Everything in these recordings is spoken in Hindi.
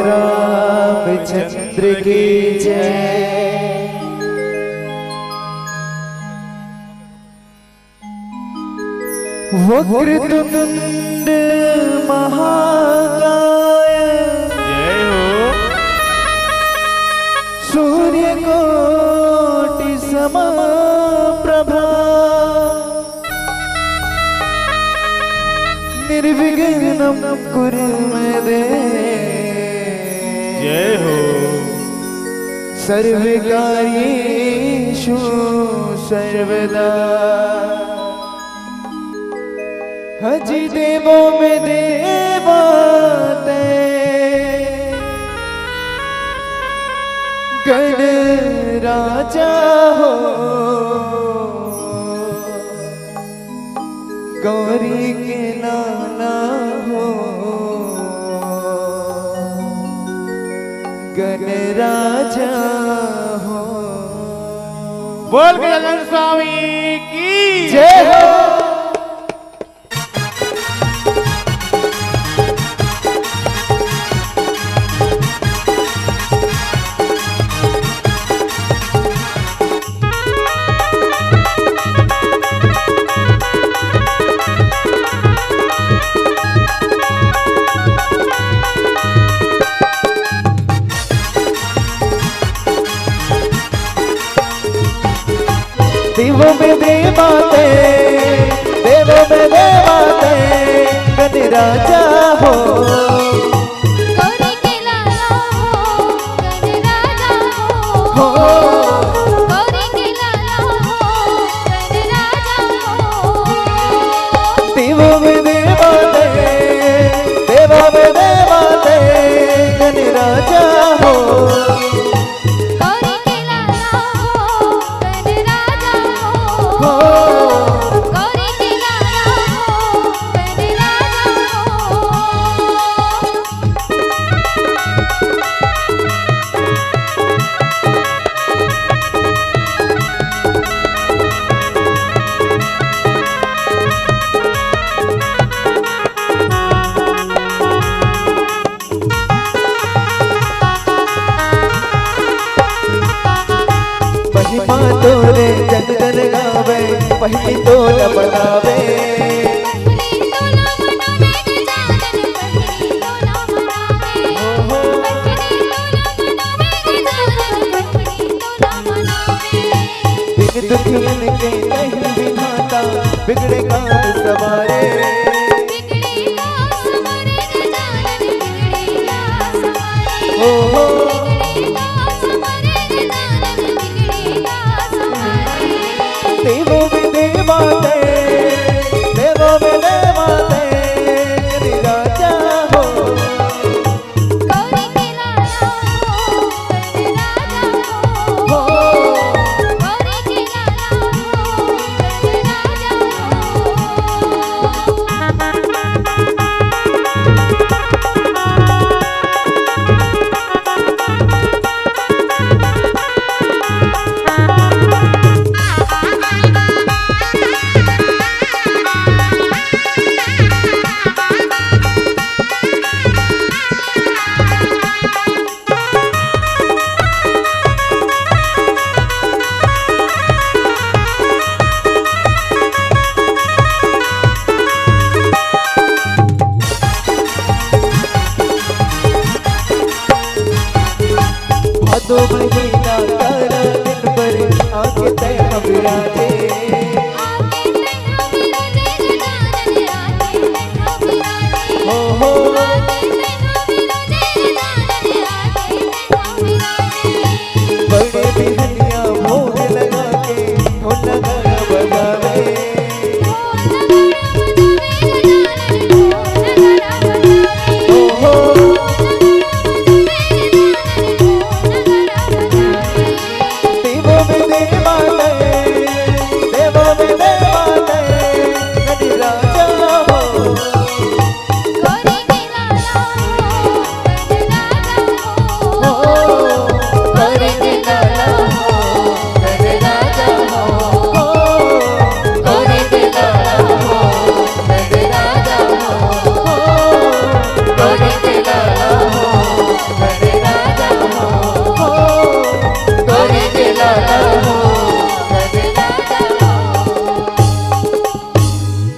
रामचंद्र की जय। वक्रतुंड महाकाय जय हो। सूर्यकोटि समप्रभा निर्विघ्नं कुरु मे देव। जय हो। सर्वकार्येषु सर्वदा हजि देवों में देवा गण राजा हो गौरी के नाना हो गण राजा हो। बोल गजानन स्वामी की जय हो। देवों में देवाते देवों में देवाते गण राजा हो गौरी के लाला हो गण राजा हो गौरी के लाला हो गण राजा हो। देवों में देवाते देवों में देवाते गण राजा हो तोरे जन जन गावे पहली तो न बनावे बिन दुखियन के नहीं बिनाता बिगड़े काम सवारे हो देवो में देवा दे देवो में देवा दे कभी राजा हो हो दो महीना तारा दिन पर आके तय विराजे हो बड़े बिहनिया भोग लगा के ढोल गाना बजावे हो देवो में देवा दे देवो में देवा दे कभी राजा हो करे दिलाला हो करे राजा हो करे दिलाला हो करे राजा हो करे दिलाला हो करे राजा हो करे दिलाला हो करे राजा हो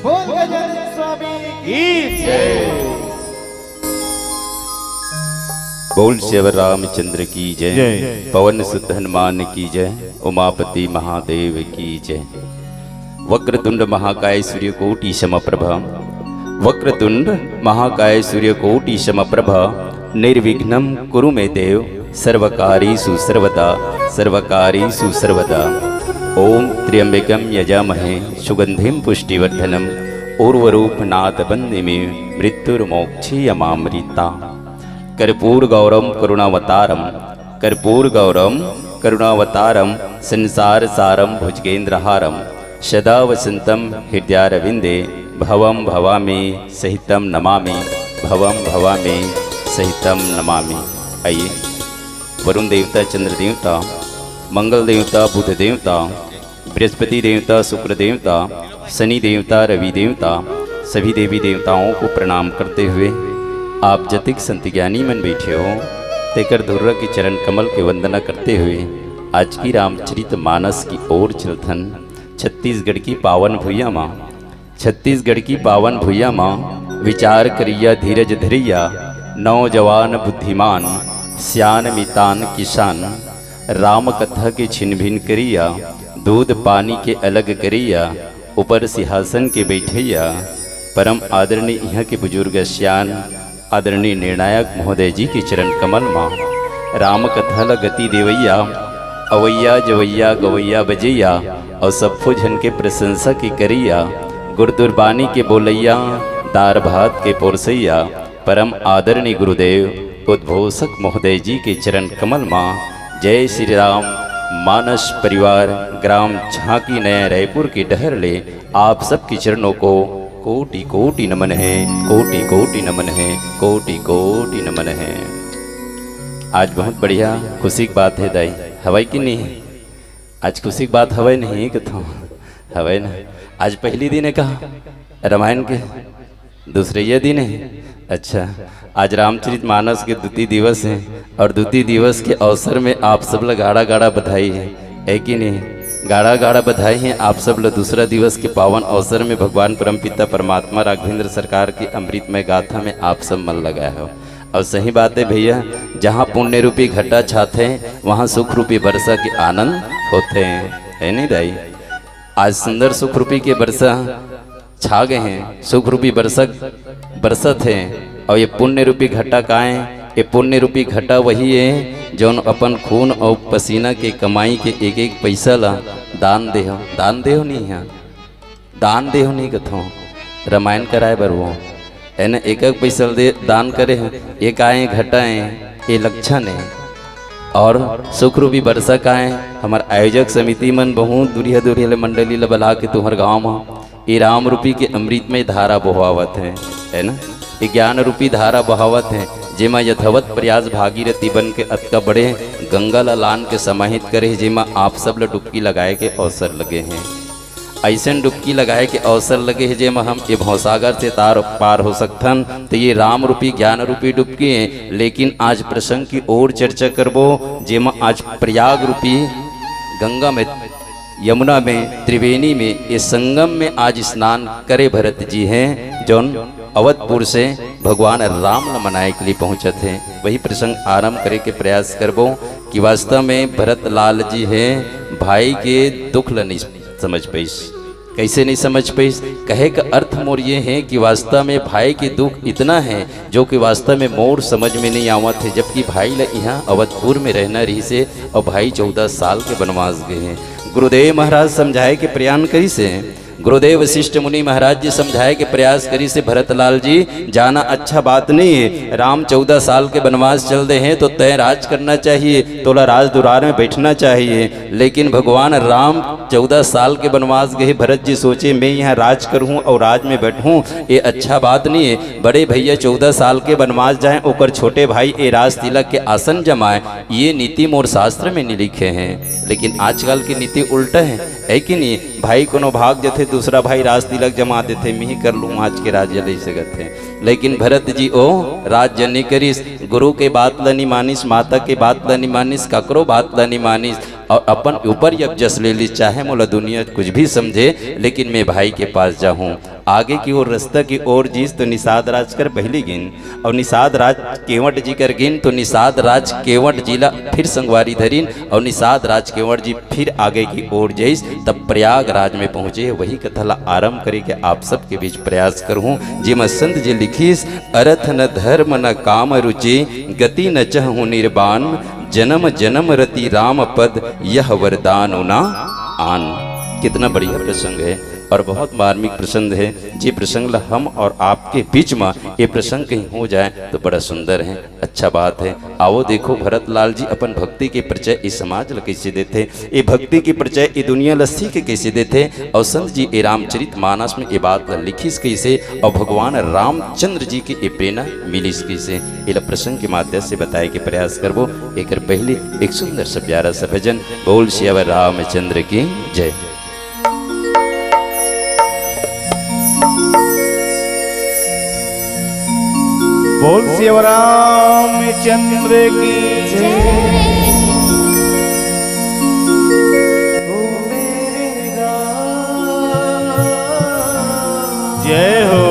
बोल गजानन स्वामी की जय। बोल शिव रामचंद्र की जय, जय। पवन सुत हनुमान की जय, उमापति महादेव की जय। वक्रतुंड महाकाय सूर्यकोटि समप्रभा, वक्रतुंड महाकाय सूर्यकोटि समप्रभा, निर्विघ्नं कुरु मे देव, सर्वकारीषु सर्वदा सर्वकारीषु सर्वदा। ओम त्र्यंबकं यजामहे सुगंधिं पुष्टिवर्धनम् उर्वरूपनाथ वंदेमे मृत्युर्मोक्षीयमामृता। कर्पूर गौरम करुणावतारम कर्पूर गौरम करुणावतारम संसार सारम भुजगेंद्रहारम सदा वसंतम हृदयारविंदे भवम भवामी सहितम नमामि भवम भवामी सहितम नमामि। आइए वरुण देवता, चंद्र देवता, मंगल देवता, बुध देवता, बृहस्पति देवता, शुक्र देवता, शनि देवता, रवि देवता, सभी देवी देवताओं को प्रणाम करते हुए आप जतिक संत ज्ञानी मन बैठे हो तेकर धुर्रा के चरण कमल के वंदना करते हुए आज की रामचरित मानस की ओर चलथन। छत्तीसगढ़ की पावन भुइया माँ, छत्तीसगढ़ की पावन भुइया माँ, विचार करिया धीरज धरिया, नौजवान बुद्धिमान सियान मितान किसान, राम कथा के छिन भिन करिया, दूध पानी के अलग करिया, ऊपर सिंहासन के बैठैया, परम आदरणीय यहाँ के बुजुर्ग सियान आदरणीय निर्णायक महोदय जी के चरण कमल माँ, राम कथा ल गति देवैया, अवैया जवैया गवैया बजैया, और सब जन के प्रशंसा की करिया, गुरदुरबानी के बोलैया, दार भात के पोरसैया, परम आदरणीय गुरुदेव उद्घोषक महोदय जी के चरण कमल माँ। जय श्री राम। मानस परिवार ग्राम झांकी नया रायपुर के डहर ले आप सबके चरणों को कोटि कोटि नमन है, कोटि कोटि नमन है, कोटि कोटि नमन है। आज बहुत बढ़िया खुशी की बात है दाई, हवाई की नहीं आज खुशी की बात हवाई नहीं कथा हवाई ना। आज पहली दिन है कहा रामायण के, दूसरे ये दिन है। अच्छा, आज रामचरित मानस के द्वितीय दिवस है और द्वितीय दिवस के अवसर में आप सब लोग गाड़ा गाड़ा बधाई है कि नहीं। गाढ़ा गाढ़ा बधाई हैं आप सब लोग दूसरा दिवस के पावन अवसर में भगवान परमपिता परमात्मा राघवेंद्र सरकार की अमृतमय गाथा में आप सब मन लगाए हो। और सही बात है भैया, जहाँ पुण्य रूपी घटा छाते हैं वहाँ सुख रूपी वर्षा के आनंद होते हैं, है नहीं दाई? आज सुंदर सुख रूपी के वर्षा छा गए हैं, सुख रूपी बरसत है। और ये पुण्य रूपी घटा का है? ये पुण्य रूपी घटा वही है जो अपन खून और पसीना के कमाई के एक एक पैसा ला दान देहो नहीं है, दान देहो नहीं कथो रामायण कराए बर वो है ना, एक एक पैसा दे दान करे एक आए घटाएं ये लक्षण है। और सुख रूपी वर्षा का है हमार आयोजक समिति मन बहुत दूरिया दूरिया मंडली ला बला के तुम्हार गाँव में ये राम रूपी के अमृतमय धारा बहावत है ना, ये ज्ञान रूपी धारा बहावत है जेमा यथावत प्रयास भागीरथी बन के अतका बड़े गंगा लान के समाहित करे, जेमा आप सब लोग डुबकी लगाए के अवसर लगे हैं। ऐसे डुबकी लगाए के अवसर लगे हैं जेमा हम ये भवसागर से तार पार हो सकथन। तो ये राम रूपी ज्ञान रूपी डुबकी है। लेकिन आज प्रसंग की और चर्चा करबो जेमा आज प्रयाग रूपी गंगा में, यमुना में, त्रिवेणी में ये संगम में आज स्नान करे भरत जी हैं जो अवधपुर से भगवान राम न मनाए के लिए पहुँचे थे। वही प्रसंग आरंभ करे के प्रयास करबो कि वास्तव में भरत लाल जी हैं भाई के दुख ल नहीं समझ पाइस। कैसे नहीं समझ पाइस? कहे का अर्थ मोर ये है कि वास्तव में भाई के दुख इतना है जो कि वास्तव में मोर समझ में नहीं आवत है। जबकि भाई ल यहाँ अवधपुर में रहना रही से और भाई 14 साल के वनवास गए हैं। गुरुदेव महाराज समझाए के प्रयान करी से, गुरुदेव वशिष्ठ मुनि महाराज जी समझाए के प्रयास करी से भरतलाल जी जाना अच्छा बात नहीं है। राम 14 साल के वनवास चल रहे हैं तो तय राज करना चाहिए, तोला राज दुरार में बैठना चाहिए। लेकिन भगवान राम 14 साल के वनवास गए, भरत जी सोचे मैं यहाँ राज करूँ और राज में बैठूँ, ये अच्छा बात नहीं है। बड़े भैया 14 साल के वनवास जाएँ ओकर छोटे भाई ए राज तिलक के आसन जमाए, ये नीति मोर शास्त्र में नहीं लिखे हैं। लेकिन आजकल की नीति उल्टा है कि नहीं? भाई कोनो भाग जथे दूसरा भाई राज तिलक जमा देते, मैं ही कर लूँ आज के राज्य ले सकते हैं। लेकिन भरत जी ओ राज्य नहीं करिस, गुरु के बात ला नहीं मानिस, माता के बात ला नहीं मानिस, ककरो बात ला नहीं मानिस और अपन ऊपर यब जस ले ली। चाहे मोला दुनिया कुछ भी समझे लेकिन मैं भाई के पास जाऊँ। आगे की ओर रास्ता की ओर जीस तो निषाद राज कर पहली गिन और निषाद राज केवट जी कर गिन तो निषाद राज केवट जिला फिर संगवारी धरीन और निषाद राज केवट जी फिर आगे की ओर जईस तब प्रयागराज में पहुँचे। वही कथा ला आरंभ करे के आप सबके बीच प्रयास करूँ जिमा संत जी लिखीस, अर्थ न धर्म न काम रुचि गति न चहु निर्बाण, जन्म जन्म रति राम पद यह वरदान ना आन। कितना बढ़िया प्रसंग है और बहुत मार्मिक प्रसंग है। जी प्रसंग ला हम और आपके बीच में ये प्रसंग कहीं हो जाए तो बड़ा सुंदर है, अच्छा बात है। आओ देखो भरत लाल जी अपन भक्ति के परिचय इस समाज ला कैसे देते, ये भक्ति के परिचय ये दुनिया लस्सी के कैसे देते और संत जी ये रामचरित मानस में ये बात लिखिस कैसे और भगवान रामचंद्र जी की ये प्रेरणा मिलिस कैसे, ये प्रसंग के माध्यम से बताए के प्रयास करबो। एक पहले एक सुंदर सा प्यारा सा भजन, बोल श्यावर रामचंद्र की जय। बोल शिवराम चंद्र की जय। जय हो।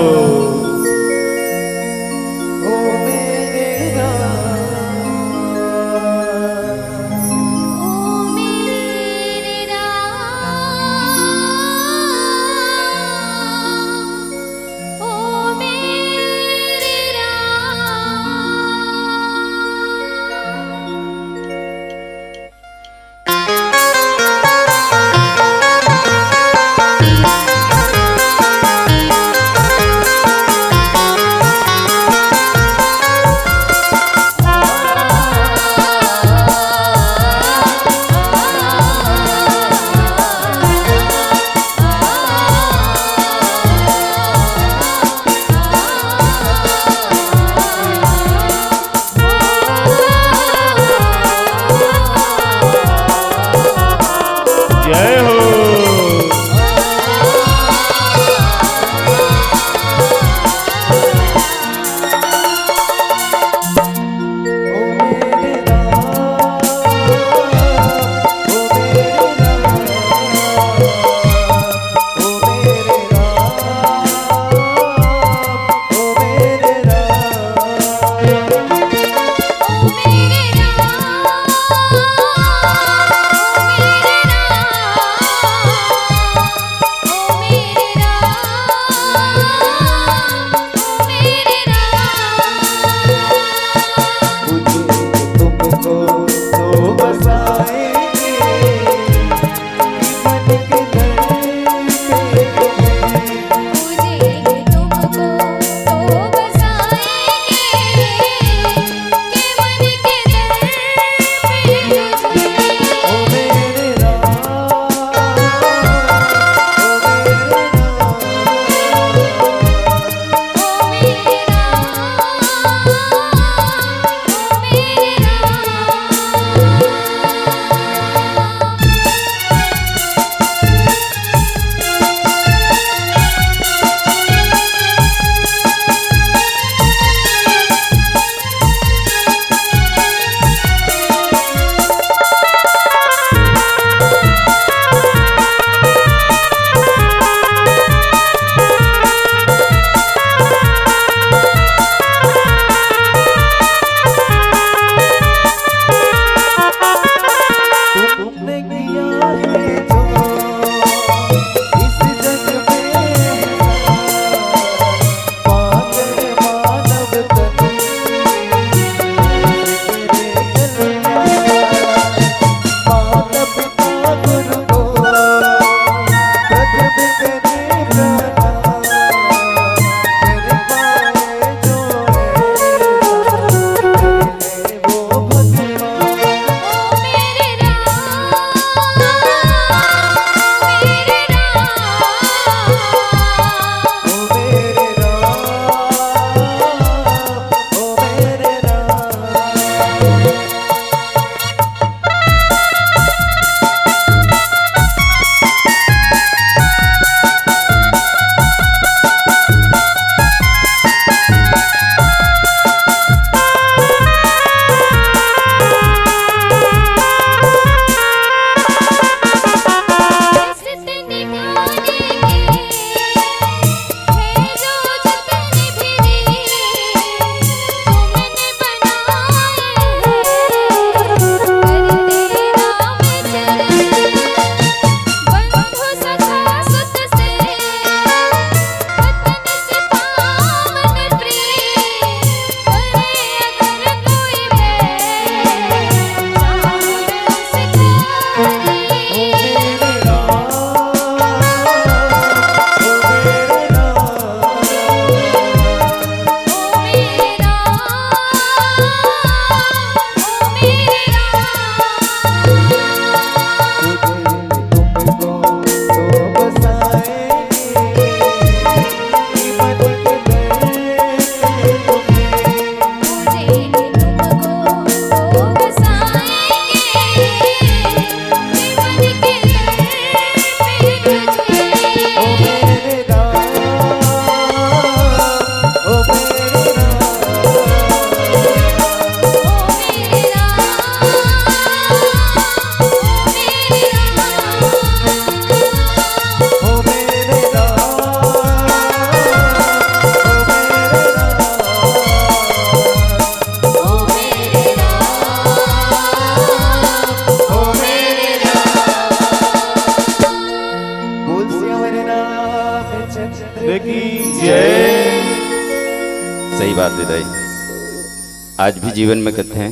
बात है दाई। आज भी जीवन में कहते हैं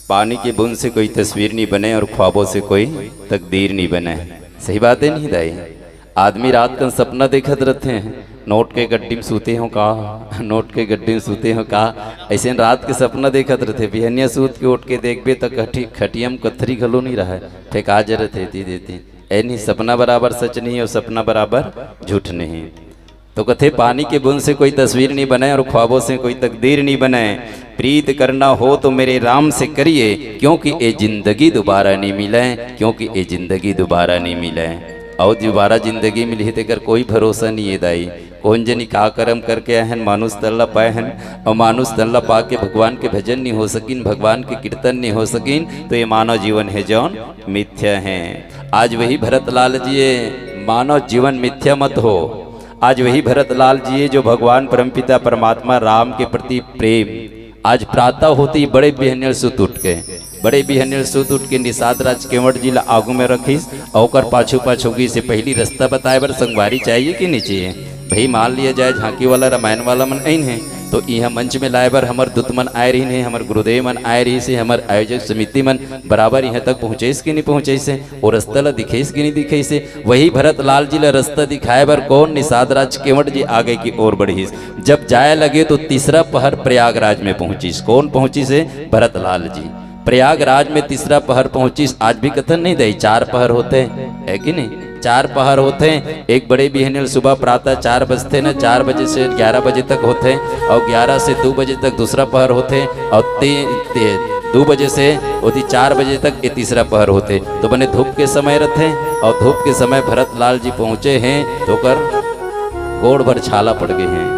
पानी की बूंद से कोई तस्वीर नहीं बने और ख्वाबों से कोई तकदीर नहीं बने। सही बात है नहीं दाई? आदमी रात का सपना देखत रहते हैं, नोट के गड्डी में सूते हो का, नोट के गड्डी में सूते हो का, ऐसे रात के सपना देखत रहते। बिहनिया सूत के उठ के देखबे तो खटियम कथरी घलो नहीं रहा, फेंका जरत है देती। नहीं, सपना बराबर सच नहीं और सपना बराबर झूठ नहीं। तो कथे पानी के बूंद से कोई तस्वीर नहीं बनाए और ख्वाबों से कोई तकदीर नहीं बनाए। प्रीत करना हो तो मेरे राम से करिए, क्योंकि ये जिंदगी दोबारा नहीं मिले, क्योंकि ये जिंदगी दोबारा नहीं मिले। और दोबारा जिंदगी मिली है कर कोई भरोसा नहीं है दाई। कौन जनी का कर्म करके आए हैं, मानुष तल्ला पाए हैं, और मानुष तल्ला पा के भगवान के भजन नहीं हो सकिन, भगवान के कीर्तन नहीं हो सकिन, तो ये मानव जीवन है जौन मिथ्या है। आज वही भरतलाल जी मानव जीवन मिथ्या मत हो। आज वही भरतलाल जी जो भगवान परमपिता परमात्मा राम के प्रति प्रेम, आज प्रातः होते ही बड़े बिहनियल सुत उठ के, बड़े बिहनियल सुत उठ के निषाद राज केवट जी ला आगू में रखीस और पाछू पाछूगी से पहली रास्ता बताए बर संगवारी चाहिए कि नहीं चाहिए। भाई मान लिया जाए झांकी वाला रामायण वाला मन ऐन है, तो यह मंच में लाए बर हमार दूत मन आए रही है, हमार गुरुदेव मन आए रही से, हमार आयोजक समिति मन बराबर यहाँ तक पहुँचे कि नहीं पहुँचे से, और रास्ता ला दिखेस कि नहीं दिखे से। वही भरतलाल जी ला रास्ता दिखाए बर कौन निषाद राज केवट जी आगे की ओर बढ़ीस। जब जाए लगे तो तीसरा पहर प्रयागराज में पहुंचीस। कौन पहुंची से? भरतलाल जी प्रयागराज में तीसरा पहर पहुंचीस। आज भी कथन नहीं दे 4 पहर होते है कि नहीं? 4 पहर होते हैं। एक बड़े बिहनियल सुबह प्रातः 4 बजते न, 4 बजे से 11 बजे तक होते हैं, और 11 से 2 बजे तक दूसरा पहर होते हैं, और 2 बजे से 4 बजे तक ये तीसरा पहर होते। तो बने धूप के समय रहते, और धूप के समय भरतलाल जी पहुँचे हैं तो कर गोड़ भर छाला पड़ गए हैं।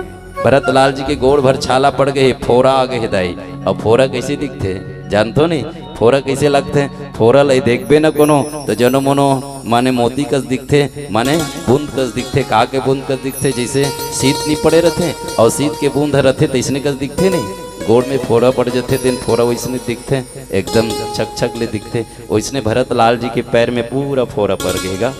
भरतलाल जी के गोड़ भर छाला पड़ गए, फोरा आ गए दाई। और फोरा कैसे दिखते जानतो नहीं? फोरा कैसे लगते? फोरा लई देखबे न कोनो तो जनो मनो माने मोती कस दिखते, माने बूंद कस दिखते। का के बूंद कस दिखते? जैसे शीत नहीं पड़े रहते और शीत के बूंद रहते तो इसने कस दिखते नहीं। गोड़ में फोरा पड़ जाते दिन फोरा वैसने दिखते, एकदम छक छक ले दिखते। वैसने भरतलाल जी के पैर में पूरा फोरा पड़ गएगा।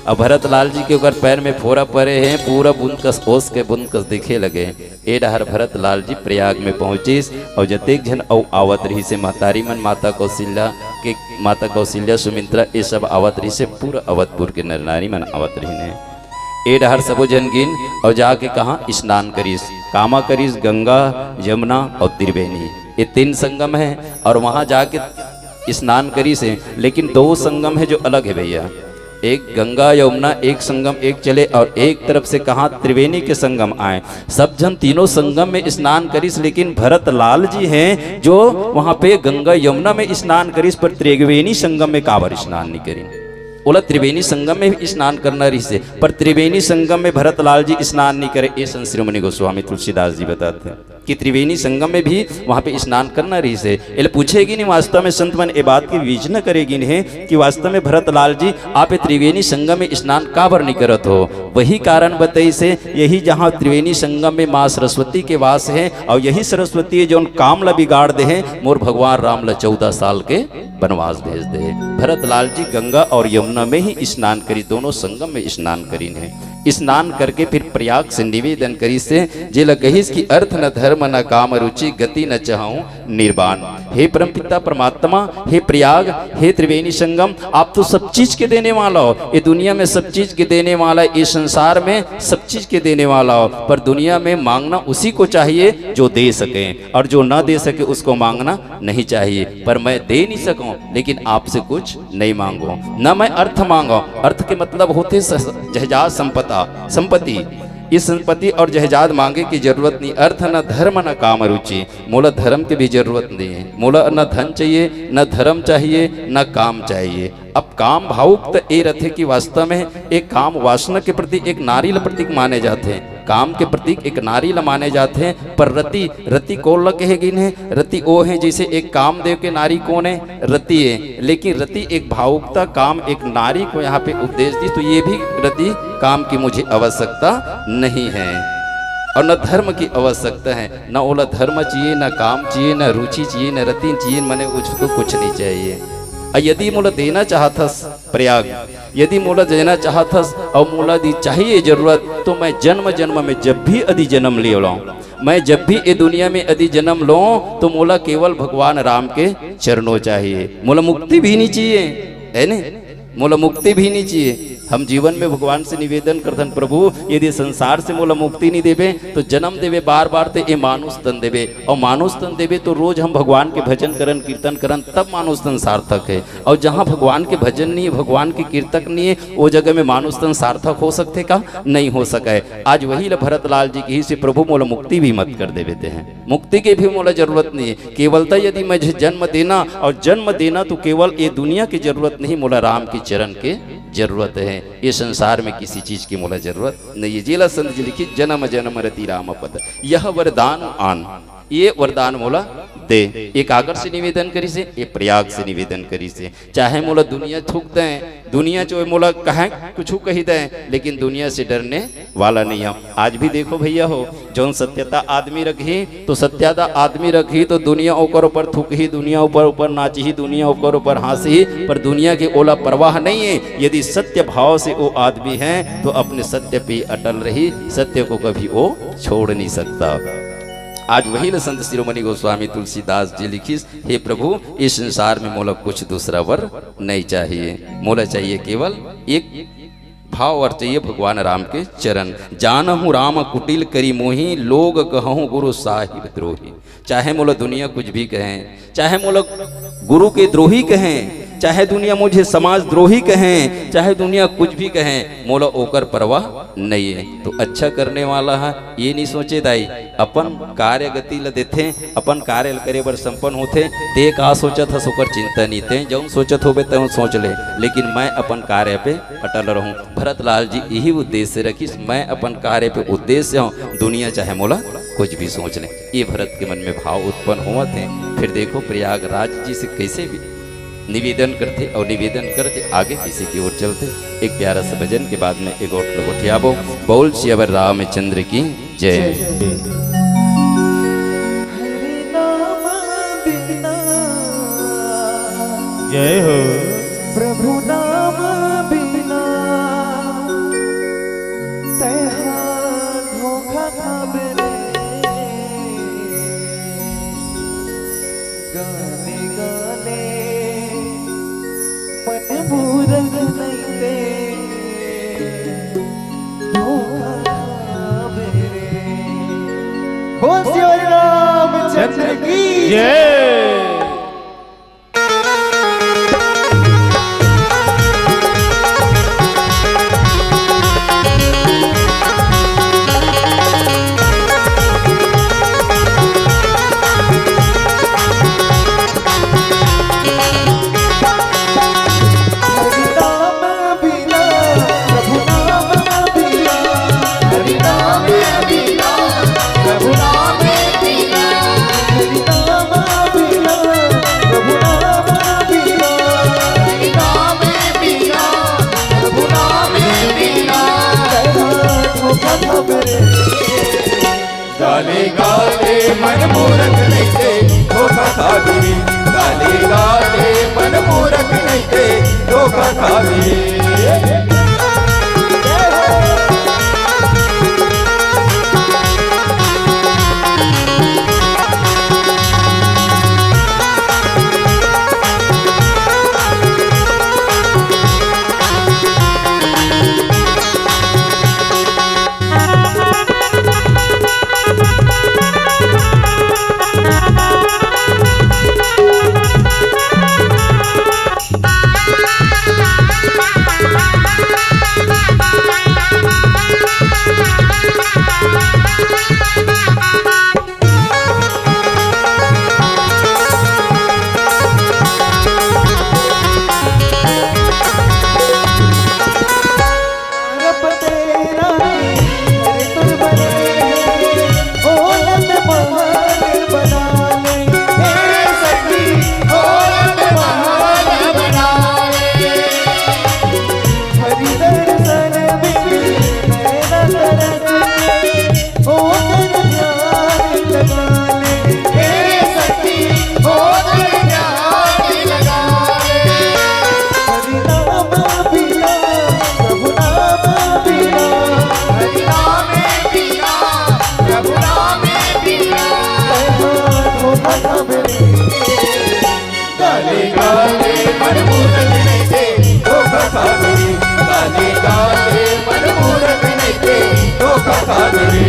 अब भरतलाल जी के ऊपर पैर में फोरा पड़े हैं, पूरा बुनकस ओस के बुनकस दिखे लगे। ए डहर भरतलाल जी प्रयाग में पहुँचीस, और जतेक जन औ आवत रही से महतारी मन, माता कौशल्या सुमित्रा ये सब आवत रही से, पूरा अवधपुर के नर नारी मन आवत रही ने। ए डहर सबो जन गिन और जाके कहाँ स्नान करीस। कामा करीस गंगा यमुना और त्रिवेणी, ये 3 संगम है, और वहाँ जाके स्नान करी से। लेकिन 2 संगम है जो अलग है भैया। एक गंगा यमुना एक संगम एक चले, और एक तरफ से कहा त्रिवेणी के संगम आए। सब जन तीनों संगम में स्नान करीस, लेकिन भरतलाल जी हैं जो वहां पे गंगा यमुना में स्नान करीस, पर त्रिवेणी संगम में काबर स्नान नहीं करी। बोला त्रिवेणी संगम में भी स्नान करना रही से, पर त्रिवेणी संगम में भरतलाल जी स्नान नहीं करे। ये संत शिरोमणि गोस्वामी तुलसीदास जी बताते हैं कि त्रिवेणी संगम में भी वहां पे स्नान करना रही से। ये पूछेगी नहीं वास्तव में संत मन ये बात की विवेचना करेगी नहीं कि वास्तव में भरतलाल जी आप त्रिवेणी संगम में स्नान काबर नहीं करत हो। वही कारण बताई से, यही जहाँ त्रिवेणी संगम में माँ सरस्वती के वास है, और यही सरस्वती है जो काम ला बिगाड़ दे है। मोर भगवान राम ला 14 साल के वनवास भेज दे। भरतलाल जी गंगा और यमुना में ही स्नान करी, दोनों संगम में स्नान करी ने। स्नान करके फिर प्रयाग से निवेदन करी से, जे लकहिस की अर्थ न धर्म न काम रुचि गति न चाहूं निर्वाण। हे परमपिता परमात्मा, हे प्रयाग, हे त्रिवेणी संगम, आप तो सब चीज के देने वाला हो। ये दुनिया में सब चीज के देने वाला, ये संसार में सब चीज के देने वाला हो। पर दुनिया में मांगना उसी को चाहिए जो दे सके, और जो न दे सके उसको मांगना नहीं चाहिए। पर मैं दे नहीं सकूं, लेकिन आपसे कुछ नहीं मांगो। न मैं अर्थ मांगो, अर्थ के मतलब होते जहजाद संपत्ति। इस संपत्ति और जहजाद मांगे की जरूरत नहीं। अर्थ न धर्म न काम रुचि, मोला धर्म की भी जरूरत नहीं है। मोला न धन चाहिए, न धर्म चाहिए, न काम चाहिए। अब काम भावुक तो ये रहते कि वास्तव में एक काम वासना के प्रति एक नारी ला प्रतीक माने जाते हैं, काम के प्रतीक एक नारी ला माने जाते हैं। पर रति कौन लग कहेगी ने? रति वो है जैसे एक कामदेव के नारी कौन है? रति है। लेकिन रति एक भावुकता, काम एक नारी को यहाँ पे उपदेश दी, तो ये भी रति काम की मुझे आवश्यकता नहीं है, और न धर्म की आवश्यकता है। न ओला धर्म चाहिए, न काम चाहिए, न रुचि चाहिए, न रति चाहिए, मने उसको कुछ नहीं चाहिए। यदि मोला देना चाहतस प्रयाग, यदि मोला देना चाहतस और मोला दी चाहिए जरूरत, तो मैं जन्म जन्म में जब भी यदि जन्म ले लाऊं, मैं जब भी ये दुनिया में यदि जन्म लो तो मोला केवल भगवान राम के चरणों चाहिए, मोला मुक्ति भी नहीं चाहिए, है ने, मोला मुक्ति भी नहीं चाहिए। हम जीवन में भगवान से निवेदन करतन, प्रभु यदि संसार से मोला मुक्ति नहीं देवे तो जन्म देवे बार बार ते ये मानुष तन देवे, और मानुष तन देवे तो रोज हम भगवान के भजन करन कीर्तन करन, तब मानुष तन सार्थक है। और जहाँ भगवान के भजन नहीं है, भगवान के कीर्तक नहीं है, वो जगह में मानुष तन सार्थक हो सकते का नहीं हो सके। आज वही भरत लाल जी की से प्रभु मोला मुक्ति भी मत कर दे देते हैं, मुक्ति की भी मोला जरूरत नहीं है। केवलता यदि मुझे जन्म देना, और जन्म देना तो केवल ये दुनिया की जरूरत नहीं, मोला राम की चरण के जरूरत है। ये संसार में किसी चीज की मोला जरूरत नहीं है। जिला संत जी लिखी जन्म जन्म रति राम पद, यह वरदान आन, ये वरदान मोला दे। एक आगर से निवेदन करी से, एक प्रयाग से निवेदन करी से। चाहे मोला दुनिया थूक दें, दुनिया जो मोला कहे कुछ कही दें, लेकिन दुनिया से डरने वाला नहीं हम। आज भी देखो भैया हो, जौन सत्यता आदमी रखी तो सत्यता आदमी रखी तो दुनिया ऊपर ऊपर थूक ही, दुनिया ऊपर ऊपर नाची ही, दुनिया ऊपर ऊपर हंसी, पर दुनिया की ओला परवाह नहीं है। यदि सत्य भाव से वो आदमी है तो अपने सत्य पे अटल रही, सत्य को कभी वो छोड़ नहीं सकता। आज वही न संत शिरोमणि गोस्वामी तुलसीदास जी लिखी, हे प्रभु इस संसार में मोला कुछ दूसरा वर नहीं चाहिए, मोला चाहिए केवल एक भाव और चाहिए भगवान राम के चरण। जानहु राम कुटिल करी मोही, लोग कहूँ गुरु साहिब द्रोही। चाहे मोला दुनिया कुछ भी कहें, चाहे मोला गुरु के द्रोही कहें, चाहे दुनिया मुझे समाज द्रोही कहें, चाहे दुनिया कुछ भी कहें, मोला ओकर परवाह नहीं है। तो अच्छा करने वाला है ये नहीं सोचे दाई, अपन कार्य गति ल देथे, अपन कार्य करे बर संपन्न होते, ते का सोचत हस ओकर चिंता नहीं, ते जौन सोचत होबे तौन सोच ले, लेकिन मैं अपन कार्य पे अटल रहूं। भरत लाल जी यही उद्देश्य रखी, मैं अपन कार्य पे उद्देश्य हूँ, दुनिया चाहे मोला कुछ भी सोच ले। ये भरत के मन में भाव उत्पन्न हुआ थे। फिर देखो प्रयागराज जी से कैसे भी निवेदन करते, और निवेदन करते आगे किसी की ओर चलते। एक प्यारा सा भजन के बाद में एक और लोग उठियाबो। बोल श्री रामचंद्र की जय। हरि नाम बिना, जय हो प्रभु नाम बिना, तेहा धोखा खाबे रे। गाने गाने मन पूरन नहीं दे, धोखा खाबे रे। बोल श्री रामचंद्र की जय। हरि नाम मन मूरख नहीं थे धोखा खा गए गाने गाने मन मूरख नहीं थे धोखा खा गए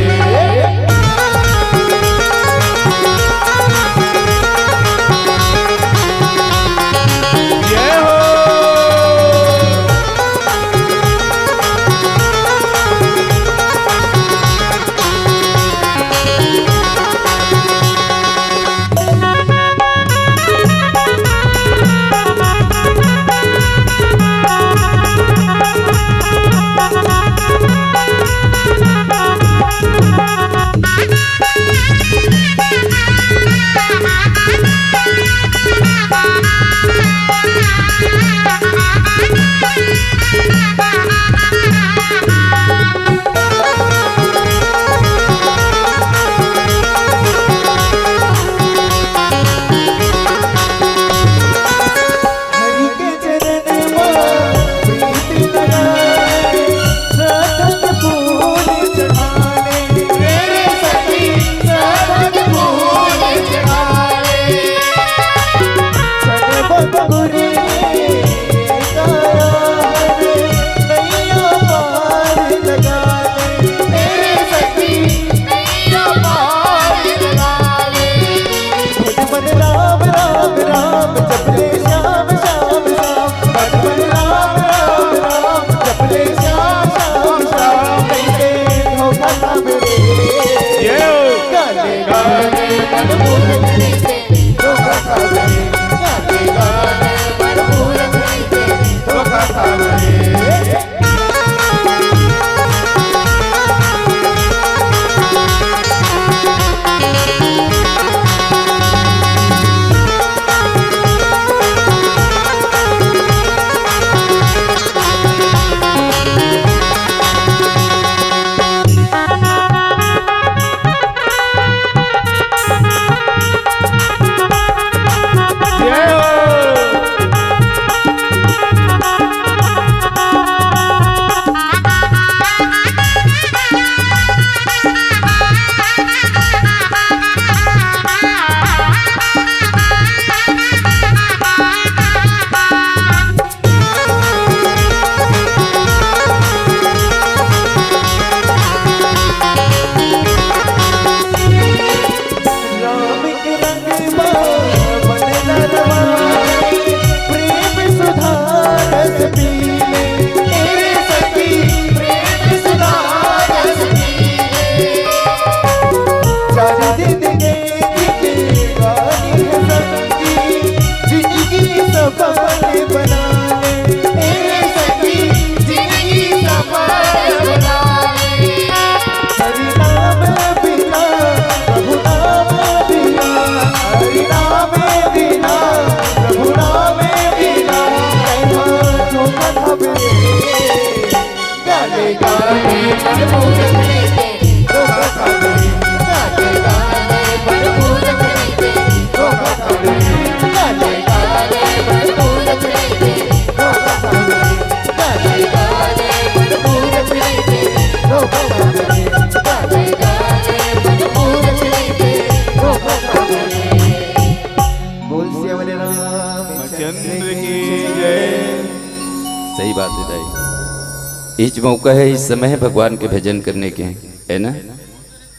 सही बात है दाई। इस मौका है, इस समय है भगवान के भजन करने के, है ना।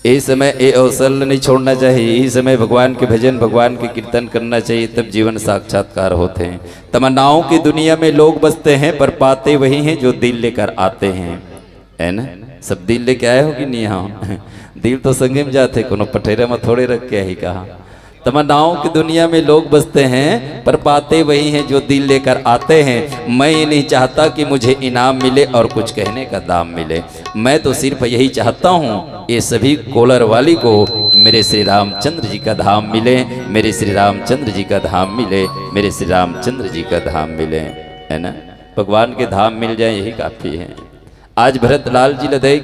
ये समय ये अवसर नहीं छोड़ना चाहिए। इस समय भगवान के भजन, भगवान के कीर्तन करना चाहिए, तब जीवन साक्षात्कार होते हैं। तमन्नाओं की दुनिया में लोग बसते हैं, पर पाते वही हैं जो दिल लेकर आते हैं, है ना। सब दिल लेके आए हो कि नहीं? हाँ, दिल तो संगे में जाते, कोनो पठेरा में थोड़े रख के ही कहा। तमन्नाओं की दुनिया में लोग बसते हैं, पर पाते वही हैं जो दिल लेकर आते हैं। मैं ये नहीं चाहता कि मुझे इनाम मिले और कुछ कहने का दाम मिले। मैं तो सिर्फ यही चाहता हूँ, ये सभी कोलर वाली को मेरे श्री रामचंद्र जी का धाम मिले, मेरे श्री रामचंद्र जी का धाम मिले, मेरे श्री रामचंद्र जी का धाम मिले, है ना। भगवान के धाम मिल जाए यही काफ़ी है। आज भरतलाल जी लदई,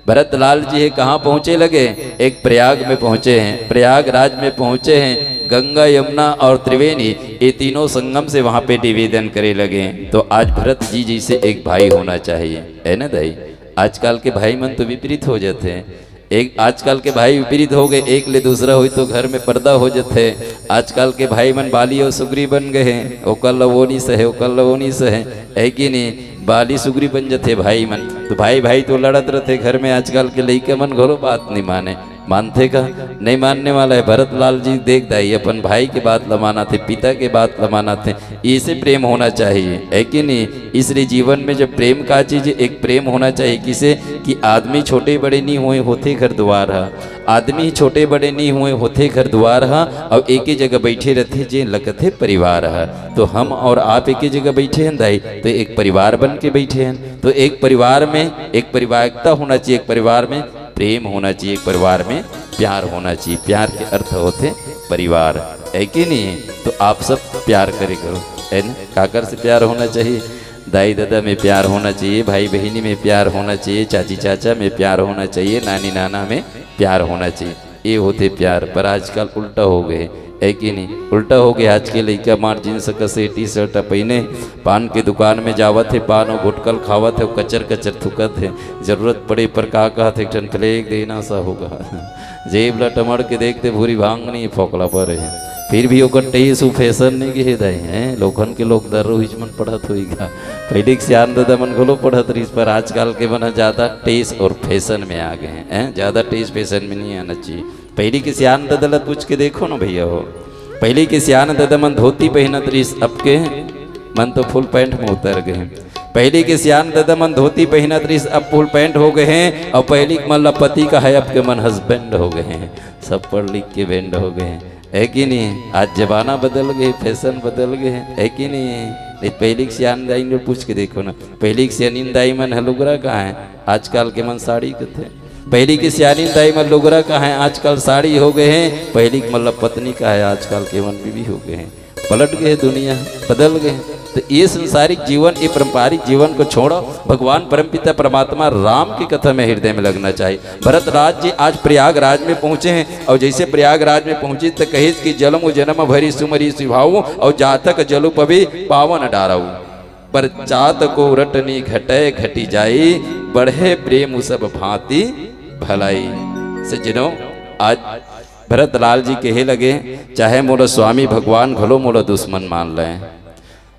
भरतलाल जी है कहाँ पहुँचे लगे? एक प्रयाग में पहुँचे हैं, प्रयागराज में पहुँचे हैं। गंगा, यमुना और त्रिवेणी ये तीनों संगम से वहाँ पे निवेदन करे लगे। तो आज भरत जी जैसे एक भाई होना चाहिए, है ना दाई। आजकल के भाई मन तो विपरीत हो जाते हैं। एक आजकल के भाई विपरीत हो गए, एक ले दूसरा हुई तो घर में पर्दा हो जाते। आजकल के भाई मन बाली और सुगरी बन गए हैं, ओ कल वो नहीं सहे, ओ कल वो नहीं सहे, है कि नहीं? बाली सुगरी बन जाते भाई मन, तो भाई भाई तो लड़त रहते घर में। आजकल के लड़के मन घोरो बात नहीं माने, मानते का नहीं मानने वाला है। भरत लाल जी देख दाई अपन भाई के बात लमाना थे, पिता के बात लमाना थे, इसे प्रेम होना चाहिए, है कि नहीं? इसलिए जीवन में जब प्रेम का चीज एक प्रेम होना चाहिए, किसे कि आदमी छोटे बड़े नहीं हुए होते घर द्वार हा, आदमी छोटे बड़े नहीं हुए होते घर द्वार हा, और एक ही जगह बैठे रहते जे लगते परिवार हा। तो हम और आप एक ही जगह बैठे हैं दाई, तो एक परिवार बन के बैठे हैं। तो एक परिवार में एक परिवारिकता होना चाहिए, एक परिवार में प्रेम होना चाहिए, एक परिवार में प्यार होना चाहिए। प्यार के अर्थ होते परिवार, है कि नहीं? तो आप सब प्यार करे करो, है ना? काकर से प्यार होना चाहिए? दाई दादा में प्यार होना चाहिए, भाई बहनी में प्यार होना चाहिए, चाची चाचा में प्यार होना चाहिए, नानी नाना में प्यार होना चाहिए। ये होते प्यार। पर आजकल उल्टा हो गए, है कि नहीं? उल्टा हो गया। आज के लड़का मार जींस कसे टी शर्ट पहने पान के दुकान में जावत है, पान और गुटकल खावत है, कचर कचर थुकत है। जरूरत पड़े पर का कहत एक टन प्लेग देना सा होगा, जेब ला टमड़ के देखते भूरी भांग नहीं फोकला पर है। फिर भी ओकर टेस फैशन नहीं गे दाई हैं लोखन के लोग दर रोज मन पढ़त होईगा। पहले के सियान दादा मन घोलो पढ़त रही, पर आजकल के मन ज़्यादा टेस और फैशन में आ गए हैं। ज़्यादा टेस फैशन में नहीं आना चाहिए। पहले के सियान दादा ला पूछ के देखो ना भैया, हो पहले के सियान दादा मन धोती पहनत रही, अब के मन तो फुल पैंट में उतर गए। पहले के सियान दादा मन धोती पहनत रही, अब फुल पैंट हो गए हैं। और पहले के मन पति का है, अब के मन हस्बैंड हो गए हैं। सब पढ़ लिख के बैंड हो गए हैं, है कि नहीं? आज जमाना बदल गए, फैशन बदल गए, है कि नहीं? पहले के सियान दाई ने पूछ के देखो ना, पहले के सियानी दाई मन हलुगरा कहाँ है, आजकल के मन साड़ी कथे। पहले की सियानी दाई मन लुगरा कहाँ है, आजकल साड़ी हो गए हैं। पहले की मतलब पत्नी का है, आजकल के मन बीवी हो गए हैं। पलट गए, दुनिया बदल गए। तो ये संसारिक जीवन, ये पारंपरिक जीवन को छोड़ो, भगवान परमपिता परमात्मा राम की कथा में हृदय में लगना चाहिए। भरत राज जी आज प्रयागराज में पहुंचे हैं, और जैसे प्रयागराज में पहुंचे तो कहे कि जलम जन्म भरी सुमरी सुभाऊ, और जातक जलु पवी पावन डाराऊ, पर जात को रटनी घटे घटी जाई, बढ़े प्रेम सब भांति भलाई। सज्जनों, आज भरत लाल जी कहे लगे, चाहे मोला स्वामी भगवान घलो मोला दुश्मन मान लें,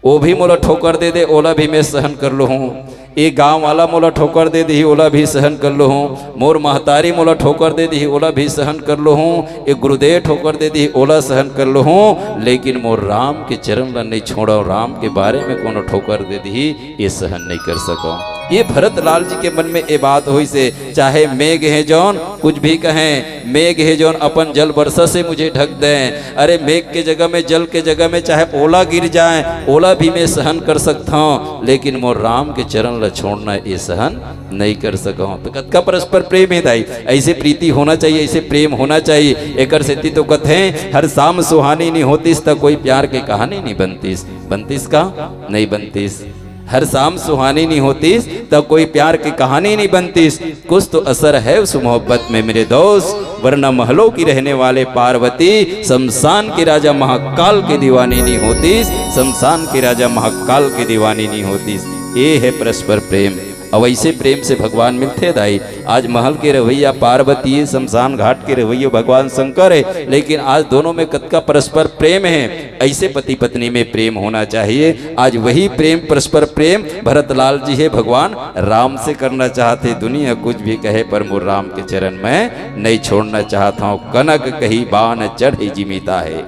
वो भी मोला ठोकर दे दे, ओला भी मैं सहन कर लो हूँ। एक गांव वाला मोला ठोकर दे दी, ओला भी सहन कर लो हूँ। मोर महतारी मोला ठोकर दे दी, ओला भी सहन कर लो हूँ। एक गुरुदेव ठोकर दे दी, ओला सहन कर लो हूँ। लेकिन मोर राम के चरण ला नहीं छोड़ो, राम के बारे में कोनो ठोकर दे दी, ये सहन नहीं कर सको। ये भरत लाल जी के मन में ये बात हुई से, चाहे मेघ है जौन कुछ भी कहें, मेघ है जौन अपन जल वर्षा से मुझे ढक दें। अरे मेघ के जगह में, जल के जगह में चाहे ओला गिर जाए, ओला भी मैं सहन कर सकता हूँ, लेकिन मोर राम के चरण ला छोड़ना ये सहन नहीं कर सका हूँ। तो कद का परस्पर प्रेम है दाई, ऐसे प्रीति होना चाहिए, ऐसे प्रेम होना चाहिए। एकर सेती तो कथे हर शाम सुहानी नहीं होतीस, तो कोई प्यार की कहानी नहीं बनतीस। बनतीस का नहीं बनतीस, हर शाम सुहानी नहीं होतीस तो कोई प्यार की कहानी नहीं बनतीस। कुछ तो असर है उस मोहब्बत में मेरे दोस्त, वरना महलों की रहने वाले पार्वती शमशान के राजा महाकाल की दीवानी नहीं होतीस। शमशान के राजा महाकाल की दीवानी नहीं होतीस। ये है परस्पर प्रेम। अब ऐसे प्रेम से भगवान मिलते दाई। आज महल के रवैया पार्वती है, शमशान घाट के रवैया भगवान शंकर है, लेकिन आज दोनों में कद का परस्पर प्रेम है। ऐसे पति पत्नी में प्रेम होना चाहिए। आज वही प्रेम, परस्पर प्रेम भरत लाल जी है भगवान राम से करना चाहते। दुनिया कुछ भी कहे पर मोर राम के चरण में नहीं छोड़ना चाहता हूँ। कनक कही बान चढ़ी जिमिता है,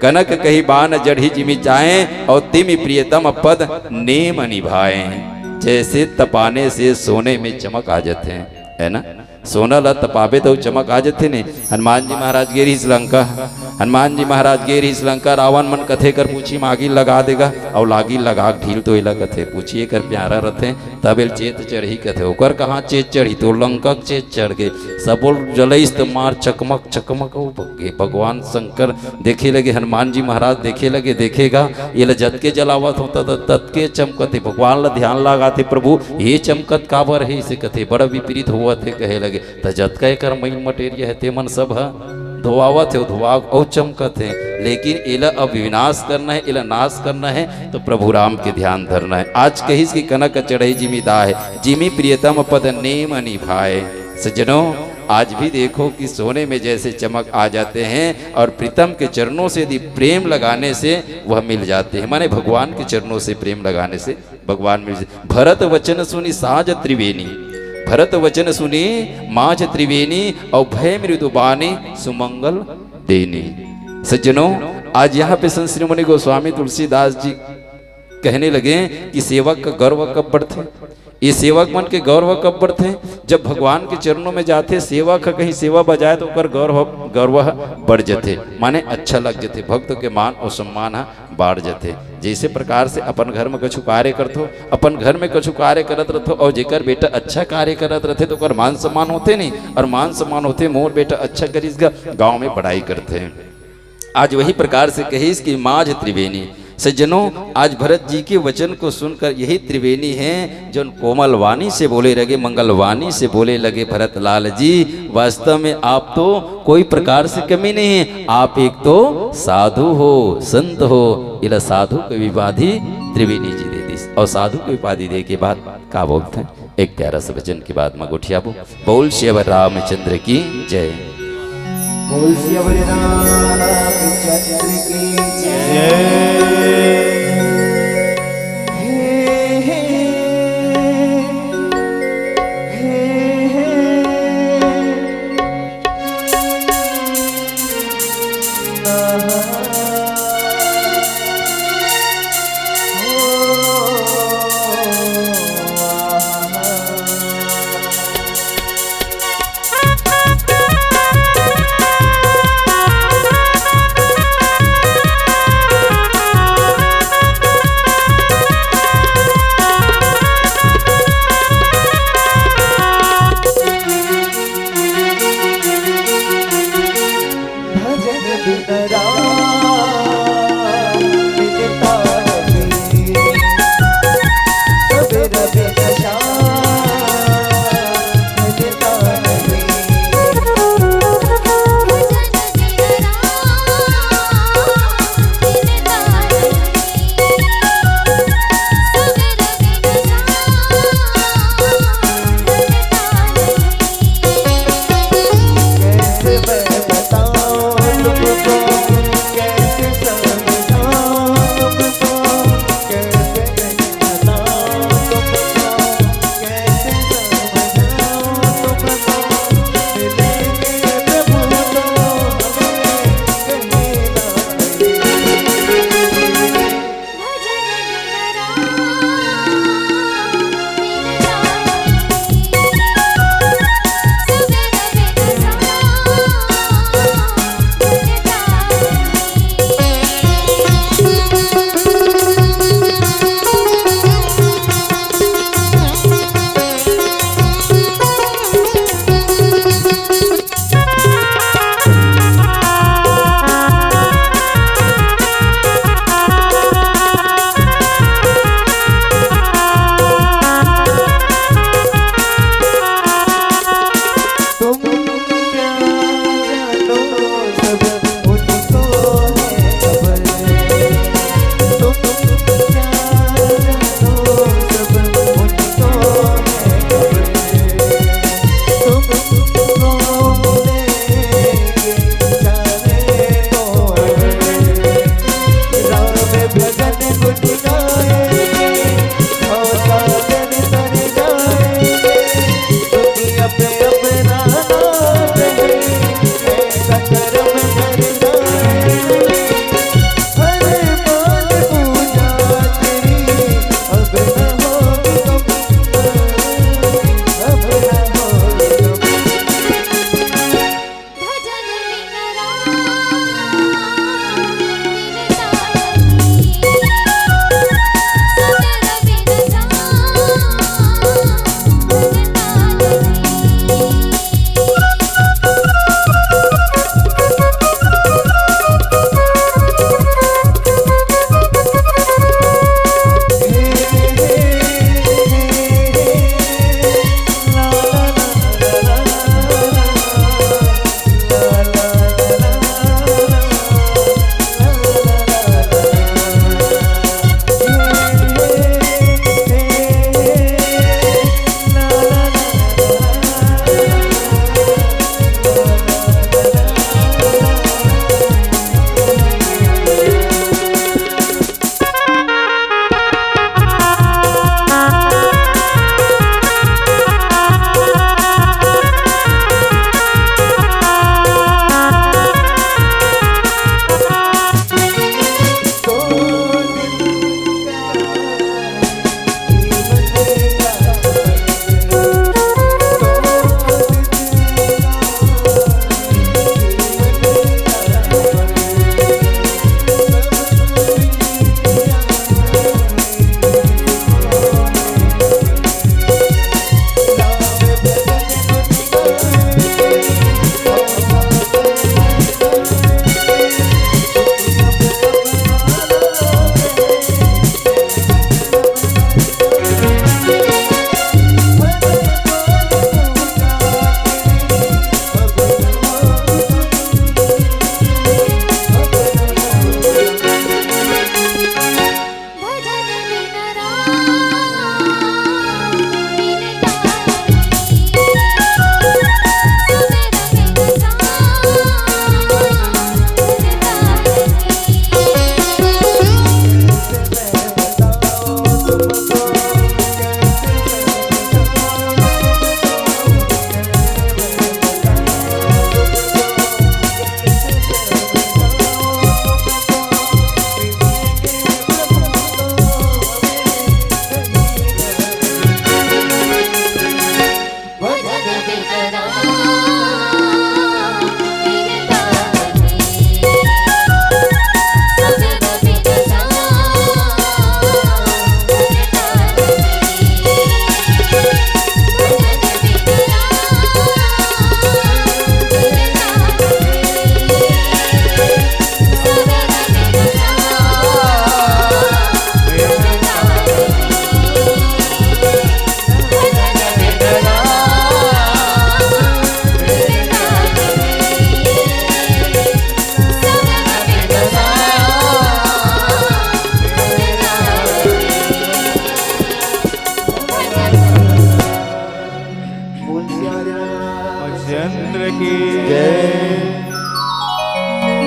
कनक कही बान जढ़ी जिमी चाहे, और तिमि प्रियतम पद नेम निभाए। जैसे तपाने से सोने में चमक आ जाते हैं, है ना? सोना ला तपावे तो चमक आ जाते ने। हनुमान जी महाराज गेरी श्रीलंका, हनुमान जी महाराज गेरी श्रीलंका, रावण मन कथे कर पूछी मागी लगा देगा, और लागी लगा ढील तो इला कथे पूछिए कर प्यारा रथे, तब एल चेत चढ़ी कथे। ओकर कहाँ चेत चढ़ी, तो लंका चेत चढ़ गए। सब जलैस तो मार चकमक चकमक हो गए। भगवान शंकर देखे लगे, हनुमान जी महाराज देखे लगे, देखेगा ये जत के जलावत होता तत के चमकते। भगवान ला ध्यान लगाते, प्रभु ये चमकत काबर है, इसे कथे बड़ा विपरीत हुआ थे। कहे लगे तो जत का कर मई मटेरिया है, ते मन सब धोआवत है, धोआ और चमकत है। लेकिन इला अब विनाश करना है, इला नाश करना है, तो प्रभु राम के ध्यान धरना है। आज कही की कनक चढ़ई जिमीदा है, जिमी प्रियतम पद नेम निभाए। सज्जनों, आज भी देखो कि सोने में जैसे चमक आ जाते हैं और प्रीतम के चरणों से यदि प्रेम लगाने से वह मिल जाते हैं, माने भगवान के चरणों से प्रेम लगाने से भगवान मिल जाते। भरत वचन सुनी साज त्रिवेणी, भरत वचन सुनी माज त्रिवेणी, और भय मृदुबानी सुमंगल देनी। सज्जनों, आज यहाँ पे संत श्री मुनि गोस्वामी तुलसीदास जी कहने लगे कि सेवक का गौरव कब बढ़ते, ये सेवक मन के गौरव कब बढ़ते, जब भगवान के चरणों में जाते, सेवक कहीं सेवा बजाए तो ओकर गौरव बढ़ जाते, माने अच्छा लग जाते, भक्त के मान और सम्मान बढ़ जाते। जैसे प्रकार से अपन घर में कछु कार्य करतो, अपन घर में कछु कार्य करत रहो और जेकर बेटा अच्छा कार्य करत रहते तो ओकर मान सम्मान होते नहीं, और मान सम्मान होते मोर बेटा अच्छा करीसगा, गाँव में पढ़ाई करते हैं। आज वही प्रकार से कहीस कि माज त्रिवेणी। सज्जनों, आज भरत जी के वचन को सुनकर यही त्रिवेणी हैं जो कोमल वाणी से बोले लगे, मंगल वाणी से बोले लगे, भरत लाल जी वास्तव में आप तो कोई प्रकार से कमी नहीं है, आप एक तो साधु हो, संत हो। इला साधु की उपाधि त्रिवेणी जी दे दी, और साधु की उपाधि दे के बाद का बोलते हैं, एक प्यारा सा वचन के बाद में गुठिया बोल श्री रामचंद्र की जय। बोल श्री रामचंद्र की जय।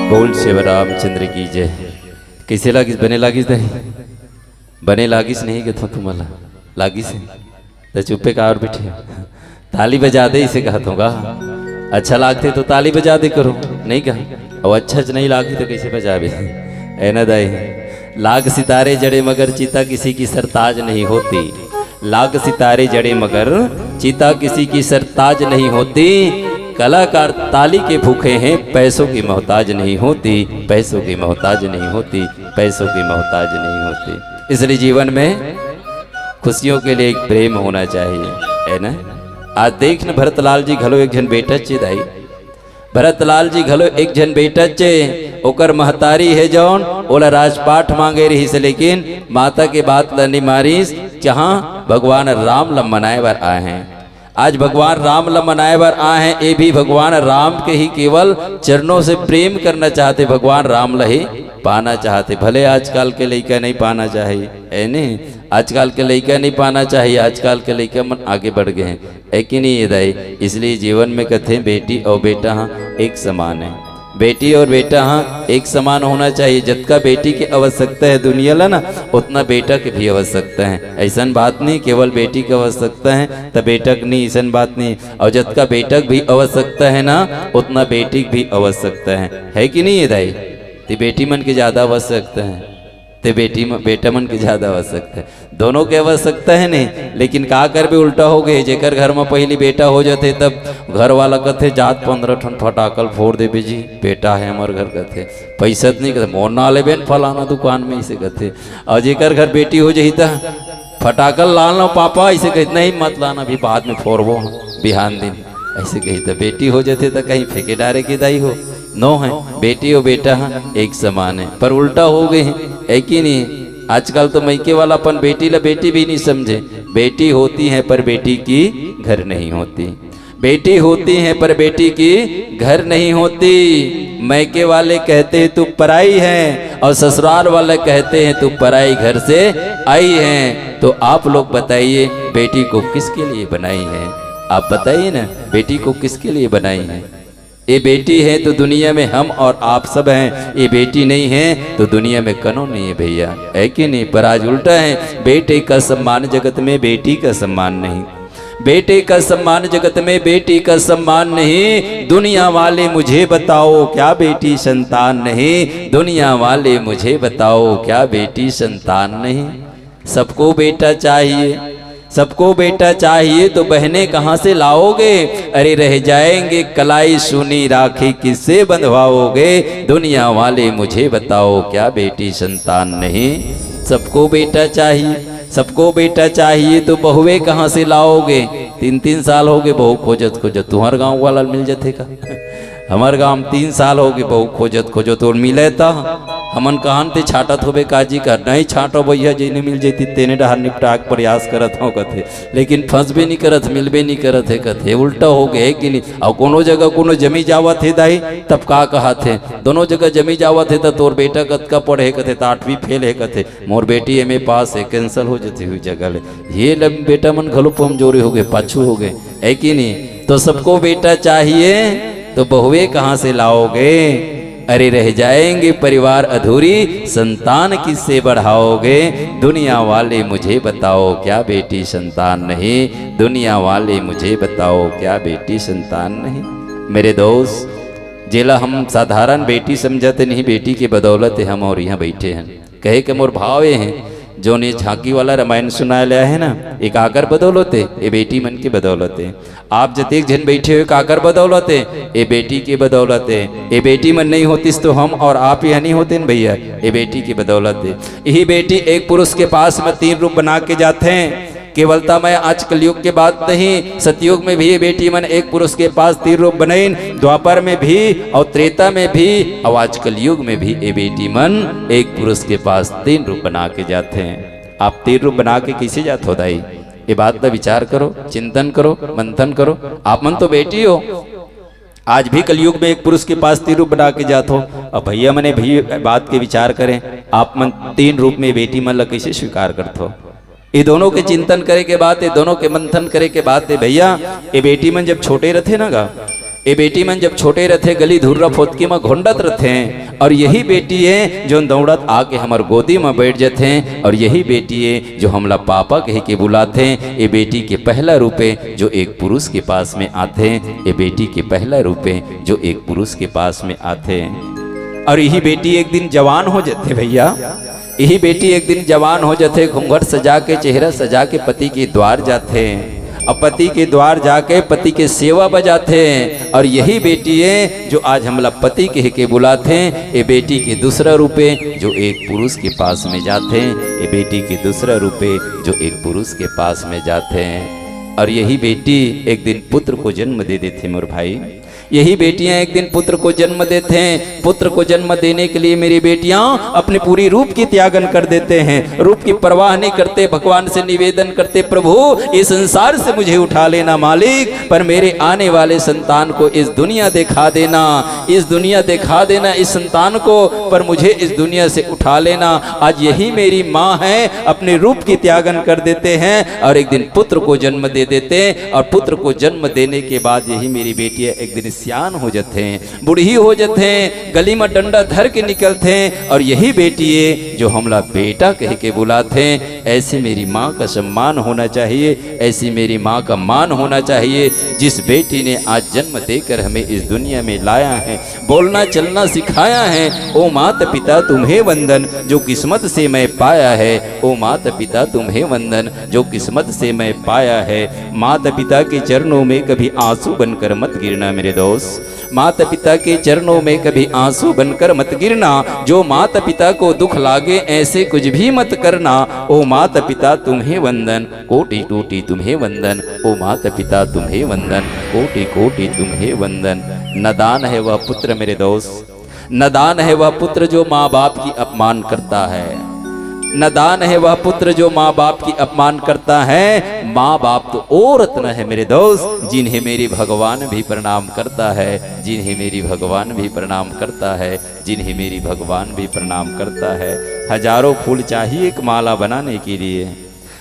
बोल शिव रामचंद्र की जय। कैसे लागिस? बने लागिस नहीं? बने लागिस नहीं कि तुम्हाला लागिस है तो चुप्पे का और बैठे ताली बजा दे, इसे कहता हूँ। अच्छा लागते तो ताली बजा दे करो, नहीं कहा। और अच्छा नहीं लागी तो कैसे बजावे? है ना दाई? लाख सितारे जड़े मगर चीता किसी की सरताज नहीं होती। लाख सितारे जड़े मगर चीता किसी की सरताज नहीं होती। कलाकार ताली के भूखे हैं, पैसों की मोहताज नहीं होती। पैसों की मोहताज नहीं होती। पैसों की मोहताज नहीं होती। इसलिए जीवन में खुशियों के लिए एक प्रेम होना चाहिए, है ना। आज देख न भरतलाल जी घलो एक जन बेटा चे दाई। भरतलाल जी घलो एक जन बेटा चे, ओकर महतारी है जौन ओला राजपाठ मांगे रही से, लेकिन माता के बात लनी मारीस। जहाँ भगवान राम ल मनाए बर आए हैं। आज भगवान राम ल मनाए बर आए हैं। ये भी भगवान राम के ही केवल चरणों से प्रेम करना चाहते, भगवान राम ल ही पाना चाहते। भले आजकल के लड़का नहीं पाना चाहिए, है नहीं। आजकल के लड़का नहीं पाना चाहिए। आजकल के लड़का मन आगे बढ़ गए हैं, है कि नहीं ये दाई? इसलिए जीवन में कहते हैं बेटी और बेटा हाँ एक समान है। बेटी और बेटा हाँ एक समान होना चाहिए। जितना बेटी की आवश्यकता है दुनिया ला ना, उतना बेटा की भी आवश्यकता है। ऐसा बात नहीं केवल बेटी की आवश्यकता है तो बेटा की नहीं, ऐसा बात नहीं। और जितना बेटा की भी आवश्यकता है ना, उतना बेटी की भी आवश्यकता है कि नहीं ये दाई? तो बेटी मन की ज़्यादा आवश्यकता है, तो बेटा मन की ज़्यादा आवश्यकता है। दोनों की आवश्यकता है नहीं, लेकिन का कर भी उल्टा हो गए। जेकर घर में पहली बेटा हो जाते तब घर वाला कहते जात 15 ठन फटाकल फोड़ दे जी, बेटा है हमारे घर कहते। पैसा नहीं कहते मोर ना ले बेन फलाना दुकान में, इसे कहते। और जेकर घर बेटी हो जाही तो फटाकल लाना पापा, इसे कहते नहीं मत लाना, अभी बाद में फोड़बो बिहान दिन, ऐसे कही। तो बेटी हो जाते तो कहीं फेंके डारे की दाई हो नो है। बेटी और बेटा एक समान है, पर उल्टा हो गए हैं, है कि नहीं? आजकल तो मैके वाला अपन बेटी ला बेटी भी नहीं समझे। बेटी होती है पर बेटी की घर नहीं होती। बेटी होती है पर बेटी की घर नहीं होती। मैके वाले कहते हैं तू पराई है, और ससुराल वाले कहते हैं तू पराई घर से आई है। तो आप लोग बताइए बेटी को किसके लिए बनाई है? आप बताइए ना, बेटी को किसके लिए बनाई है? ये बेटी है तो दुनिया में हम और आप सब हैं। ये बेटी नहीं है तो दुनिया में कनो नहीं है भैया, है कि नहीं? पर आज उल्टा है, बेटे का सम्मान जगत में बेटी का सम्मान नहीं। बेटे का सम्मान जगत में बेटी का सम्मान नहीं। दुनिया वाले मुझे बताओ क्या बेटी संतान नहीं? दुनिया वाले मुझे बताओ क्या बेटी संतान नहीं? सबको बेटा चाहिए, सबको बेटा चाहिए तो बहनें कहाँ से लाओगे? अरे रह जाएंगे कलाई सुनी राखी किससे बंधवाओगे? दुनिया वाले मुझे बताओ क्या बेटी संतान नहीं? सबको बेटा चाहिए, सबको बेटा चाहिए तो बहुए कहाँ से लाओगे? 3-3 साल हो गए बहू खोजत खोजत। तुम्हार गाँव वाला मिल जाते का? हमारे गाँव 3 साल हो गए बहू खोजत खोजत और मिले था। हमन कहन ते छाटत होबे काजी कर नहीं छाटो भैया, जिन्हें मिल जाती तेने डहार निपटा के प्रयास करत हो कथे, लेकिन फंसबे नहीं करत, मिलबे नहीं करत है कथे। उल्टा हो गए कि नहीं? और कोनो जगह कोनो जमी जावत है दाई तब का कहा थे? दोनों जगह जमी जावत है तो तोर बेटा कतका पढ़े कथे? तो 8वीं फेल है कथे। मोर बेटी MA पास है, कैंसल हो जाती हुई जगह ले। ये बेटा मन घलो कमजोरी हो गए, पाछू हो गए, है कि नहीं? तो सबको बेटा चाहिए तो बहुए कहाँ से लाओगे? अरे रह जाएंगे परिवार अधूरी, संतान किससे बढ़ाओगे? दुनिया वाले मुझे बताओ क्या बेटी संतान नहीं? दुनिया वाले मुझे बताओ क्या बेटी संतान नहीं? मेरे दोस्त जेला हम साधारण बेटी समझते नहीं, बेटी के बदौलत हम और यहाँ बैठे हैं। कहे के मोर भावे हैं जो ने झांकी वाला रामायण सुनाया लिया है ना, एक आकर बदौलते ये बेटी मन के बदौलते। आप जतेक जन बैठे हुए काकर बदौलते ये बेटी के बदौलते। ये बेटी मन नहीं होतीस तो हम और आप यहाँ नहीं होते न भैया, ये बेटी की बदौलते। यही बेटी एक पुरुष के पास में 3 रूप बना के जाते हैं। केवलता मैं आज कलयुग के बाद नहीं, सतयुग में भी ये बेटी मन एक पुरुष के पास 3 रूप बनाइन, द्वापर में भी और त्रेता में भी और आज कलयुग में भी ये बेटी मन एक पुरुष के पास 3 रूप बना के जाते हैं। आप 3 रूप बना के कैसे जाते हो दाई? ये बात का विचार करो, चिंतन करो, मंथन करो। आप मन तो बेटी हो, आज भी कलयुग में एक पुरुष के पास 3 रूप बना के जाते हो। अब भैया मने भी बात के विचार करें, आप मन 3 रूप में बेटी मन कैसे स्वीकार करते हो? ये दोनों के चिंतन करे के बाद, ये दोनों के मंथन करे के बाद भैया ये बेटी मन जब छोटे रहते ना गा, ये बेटी मन जब छोटे रहते गली धुर्रा फोतकी में घोंडत रहते हैं, और यही बेटी है जो दौड़त आके हमार गोदी में बैठ जाते हैं, और यही बेटी है जो हमला पापा कह के बुलाते हैं। ये बेटी के पहला रूप है जो एक पुरुष के पास में आते हैं। ये बेटी के पहला रूप है जो एक पुरुष के पास में आते हैं। और यही बेटी एक दिन जवान हो जाते भैया, यही बेटी एक दिन जवान हो जाते, घूंघट सजा के चेहरा सजा के पति के द्वार जाते हैं, और पति के द्वार जाके पति के सेवा बजाते हैं। और यही बेटी है जो आज हमला पति कह के बुलाते हैं। ये बेटी के दूसरा रूप है जो एक पुरुष के पास में जाते हैं। ये बेटी के दूसरा रूप है जो एक पुरुष के पास में जाते हैं। और यही बेटी एक दिन पुत्र को जन्म दे देते मोर भाई, यही बेटियां एक दिन पुत्र को जन्म देते हैं। पुत्र को जन्म देने के लिए मेरी बेटियां अपनी पूरी रूप की त्यागन कर देते हैं, रूप की परवाह नहीं करते, भगवान से निवेदन करते, प्रभु इस संसार से मुझे उठा लेना मालिक, पर मेरे आने वाले संतान को इस दुनिया दिखा देना, इस दुनिया दिखा देना इस संतान को, पर मुझे इस दुनिया से उठा लेना। आज यही मेरी माँ है, अपने रूप की त्यागन कर देते हैं और एक दिन पुत्र को जन्म दे देते हैं। और पुत्र को जन्म देने के बाद यही मेरी बेटियां एक दिन सियान हो जाते हैं, बूढ़ी हो जाते हैं, गली में डंडा धर के निकलते हैं। और यही बेटी है जो हमला बेटा कह के बुलाते हैं। ऐसे मेरी माँ का सम्मान होना चाहिए, ऐसी मेरी माँ का मान होना चाहिए, जिस बेटी ने आज जन्म देकर हमें इस दुनिया में लाया है, बोलना चलना सिखाया है। ओ माता पिता तुम्हें वंदन जो किस्मत से मैं पाया है, ओ माता पिता तुम्हें वंदन जो किस्मत से मैं पाया है। माता पिता के चरणों में कभी आंसू बनकर मत गिरना मेरे दोस्त, माता पिता के चरणों में कभी आंसू बनकर मत गिरना। जो माता पिता को दुख लागे ऐसे कुछ भी मत करना। ओ माता पिता तुम्हें वंदन कोटि कोटि तुम्हें वंदन, ओ माता पिता तुम्हें वंदन कोटि कोटि तुम्हें वंदन। नदान है वह पुत्र मेरे दोस्त, नदान है वह पुत्र जो माँ बाप की अपमान करता है, नदान है वह पुत्र जो माँ बाप की अपमान करता है। माँ बाप तो ओ रत्न है मेरे दोस्त, जिन्हें मेरी भगवान भी प्रणाम करता है, जिन्हें मेरी भगवान भी प्रणाम करता है, जिन्हें मेरी भगवान भी प्रणाम करता है। हजारों फूल चाहिए एक माला बनाने के लिए,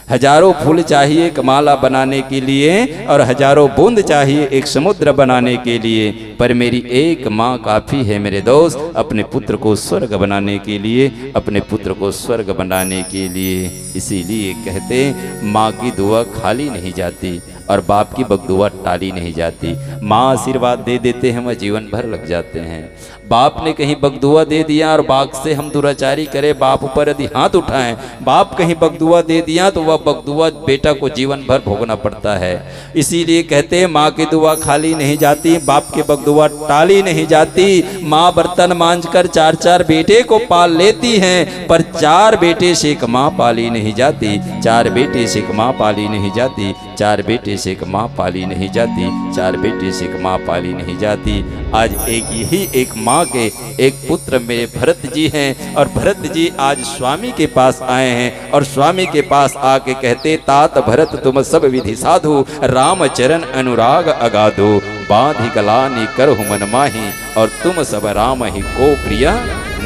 हजारों फूल चाहिए एक माला बनाने के लिए, और हजारों बूंद चाहिए एक समुद्र बनाने के लिए, पर मेरी एक माँ काफ़ी है मेरे दोस्त अपने पुत्र को स्वर्ग बनाने के लिए, अपने पुत्र को स्वर्ग बनाने के लिए। इसीलिए कहते माँ की दुआ खाली नहीं जाती और बाप की बगदुआ टाली नहीं जाती। माँ आशीर्वाद दे देते हैं वह जीवन भर लग जाते हैं। बाप ने कहीं बगदुआ दे दिया और बाप से हम दुराचारी करें, बाप ऊपर यदि हाथ उठाएं, बाप कहीं बगदुआ दे दिया तो वह बगदुआ बेटा को जीवन भर भोगना पड़ता है। इसीलिए कहते हैं माँ की दुआ खाली नहीं जाती, बाप की बगदुआ टाली नहीं जाती। माँ बर्तन मांझकर चार चार बेटे को पाल लेती हैं, पर चार बेटे से एक माँ पाली नहीं जाती, चार बेटे से एक माँ पाली नहीं जाती, चार बेटे से एक माँ पाली नहीं जाती, चार बेटे से एक माँ पाली नहीं जाती। आज यही एक माँ के एक पुत्र मेरे भरत जी हैं, और भरत जी आज स्वामी के पास आए हैं, और स्वामी के पास आके कहते तात भरत तुम सब विधि साधु, राम चरण अनुराग अगाधो, बांधि गलानी करहु मन माही, और तुम सब राम ही को प्रिय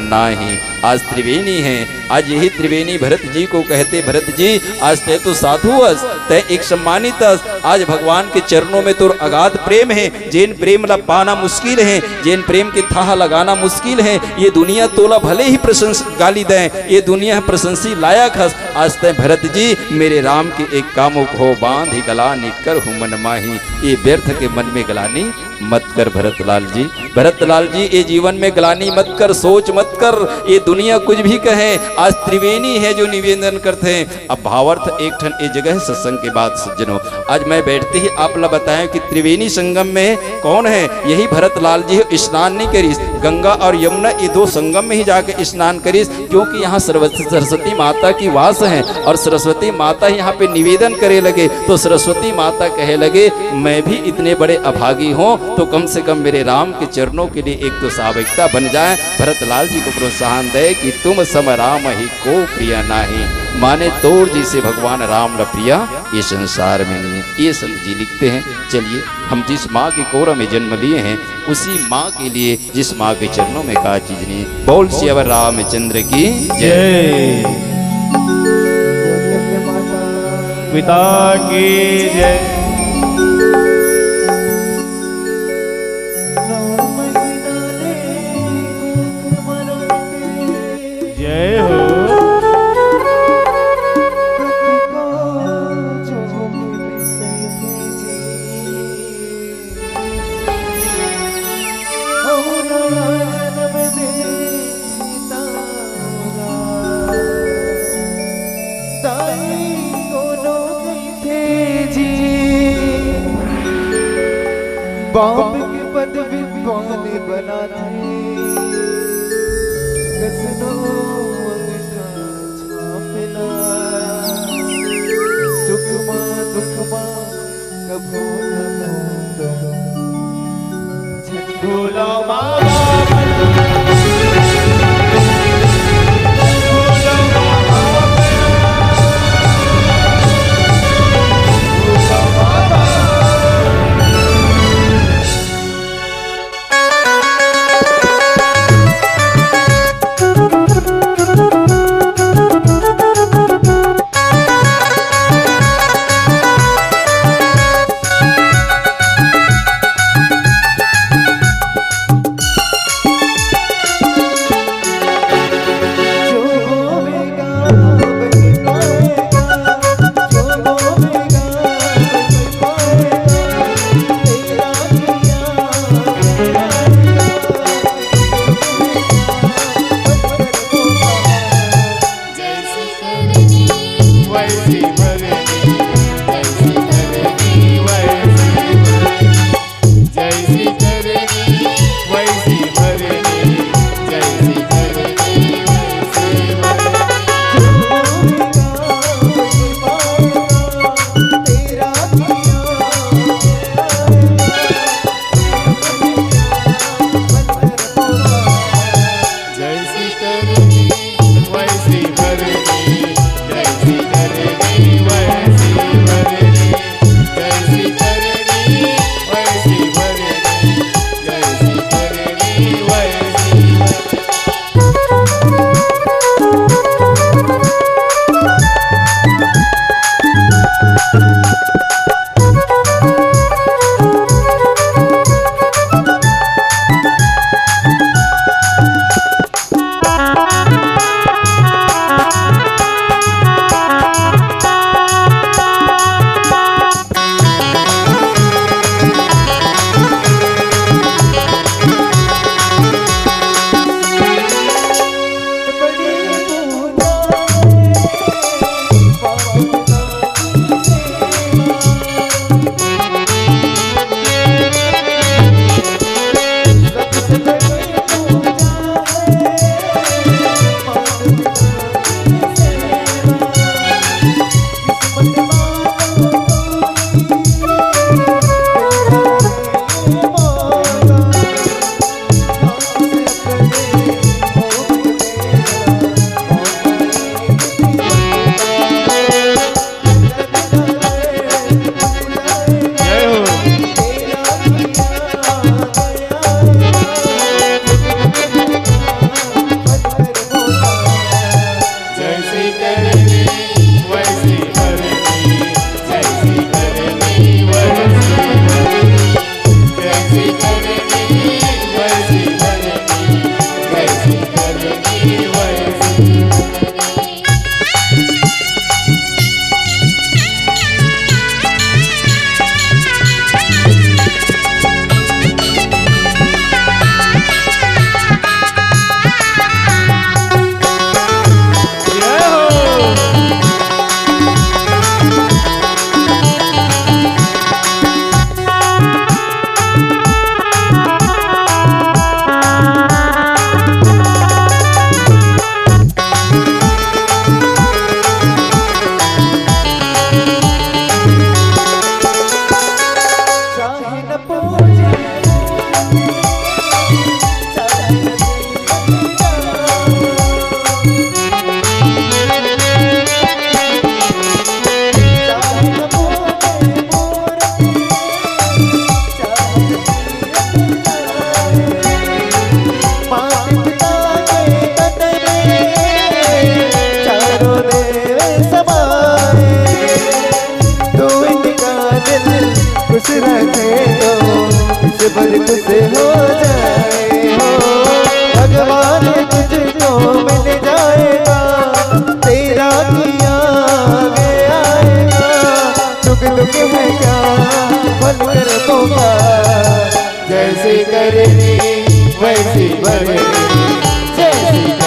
नाही। आज त्रिवेणी है, आज यही त्रिवेणी भरत जी को कहते भरत जी आज तय तो साधु अस, तय एक सम्मानित अस। आज भगवान के चरणों में तो अगाध प्रेम है, जिन प्रेम ला पाना मुश्किल है, जिन प्रेम के थाह लगाना मुश्किल है। ये दुनिया तोला भले ही प्रशंस गाली दें, ये दुनिया प्रशंसी लायक हस। आज तय भरत जी मेरे राम के एक कामुक हो, बांधि गलानी करहु मन माही। ये व्यर्थ के मन में गलानी मत कर भरतलाल जी, भरतलाल जी ये जीवन में गलानी मत कर, सोच मत कर, ये दुनिया कुछ भी कहे। आज त्रिवेणी है जो निवेदन करते हैं। अब भावार्थ एक ठन ये जगह सत्संग के बाद सज्जनों, आज मैं बैठते ही आप ला बताएं कि त्रिवेणी संगम में कौन है, यही भरतलाल जी स्नान नहीं करीस, गंगा और यमुना ये दो संगम में ही जाके स्नान करीस, क्योंकि यहाँ सरस्वती माता की वास है, और सरस्वती माता यहाँ पे निवेदन करे लगे, तो सरस्वती माता कहे लगे मैं भी इतने बड़े अभागी हूँ, तो कम से कम मेरे राम के चरणों के लिए एक तो सावयिकता बन जाए। भरतलाल जी को प्रोत्साहन दे कि तुम सम राम ही को प्रिय नाही, माने तोड़ जी से भगवान राम ल प्रिया ये संसार में नहीं है। ये संत जी लिखते हैं। चलिए हम जिस माँ के कोरा में जन्म लिए हैं उसी माँ के लिए, जिस माँ के चरणों में का चीज नहीं। बोल सियावर रामचंद्र की जय, पिता की जय। दोनों गए थे जी बाप के पद विद्वान बना थे कसनो अंगठा छापना सुखमा दुखमा कभो न झंडोला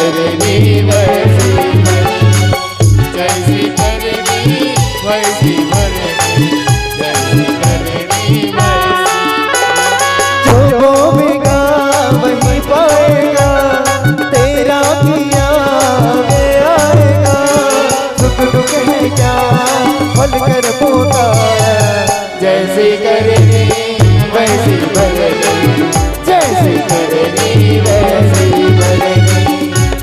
करनी वैसी जैसी करनी खोल कर पुकारा, जैसे करनी वैसी भरनी, जैसे करनी वैसी भरनी,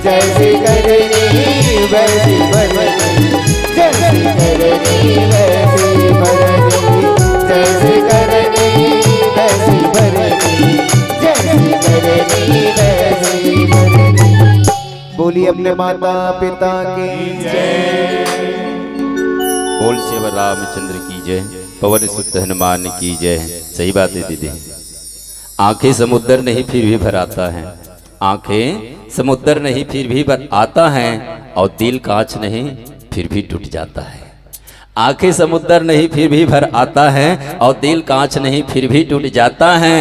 जैसे करनी वैसी भरनी, जैसे करनी वैसी भरनी, जैसे करनी वैसी भरनी, जैसे करनी वैसी भरनी। बोलिए अपने माता पिता की जय। बोल सेवा रामचंद्र की जय, पवन सुत हनुमान की जय। सही बात है दीदी। आंखें समुद्र नहीं फिर भी भर आता है, आंखें समुद्र नहीं फिर भी भर आता है, और दिल कांच नहीं फिर भी टूट जाता है। आंखें समुद्र नहीं फिर भी भर आता है, और दिल कांच नहीं फिर भी टूट जाता है,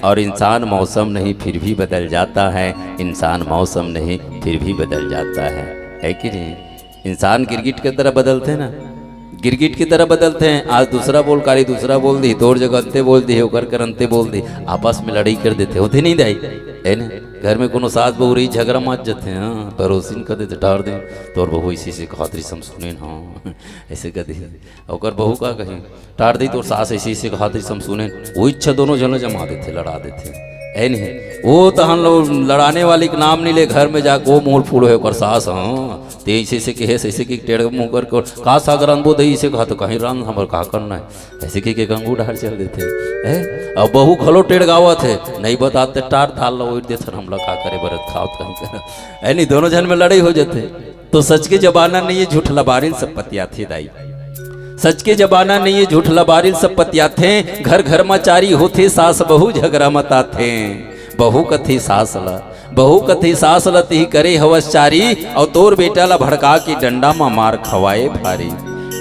और इंसान मौसम नहीं फिर भी बदल जाता है, इंसान मौसम नहीं फिर भी बदल जाता है कि नहीं? इंसान गिरगिट की तरह बदलते हैं ना, गिरगिट की तरह बदलते हैं। आज दूसरा बोल कारी दूसरा बोल दी, तोड़ जगह अंते बोल दी, होकर कर अंते बोल दी, आपस में लड़ाई कर देते होते नहीं दाई है ना। घर में कोनो सास बहू रही झगड़ा माच जाते हैं, हाँ पड़ोसिन कर देते टार दे, तोर बहू इसी से खातरी सम सुने हाँ ऐसे कर दी, और बहू का कहीं टार दी तोर सास इसी से खातरी सम सुने, वो इच्छा दोनों जन जमा देते लड़ा देते है नहीं। वो तो हम लोग लड़ाने वाले का नाम नहीं ले, घर में जाकर वो मोड़ फूड़ है सास, हाँ ते ऐसे से कहे ऐसे कि टेढ़ मुँह कर का सागर अनबो दही से कहा तो कहीं रंग हमारे कहा करना है, ऐसे कि गंगू ढार चल देते है। अब बहू खलो टेढ़ गावत है, नहीं बताते टार थाल लो उठ देते, हम लोग का करे बरत खाओ कहीं कर है नहीं, दोनों जन में लड़ाई हो जाते। तो सच के जमाना नहीं है, झूठ लबारिन सब पतिया थे दाई, सच के जमाना नहीं है, झूठ लबारिन सब पतिया थे। घर घर मचारी होते सास बहू झगड़ा मता थे, बहू कथी सास ला, बहू कथी सास लती करे हवसचारी, और तोर बेटा ला भड़का के डंडा में मार खवाए भारी।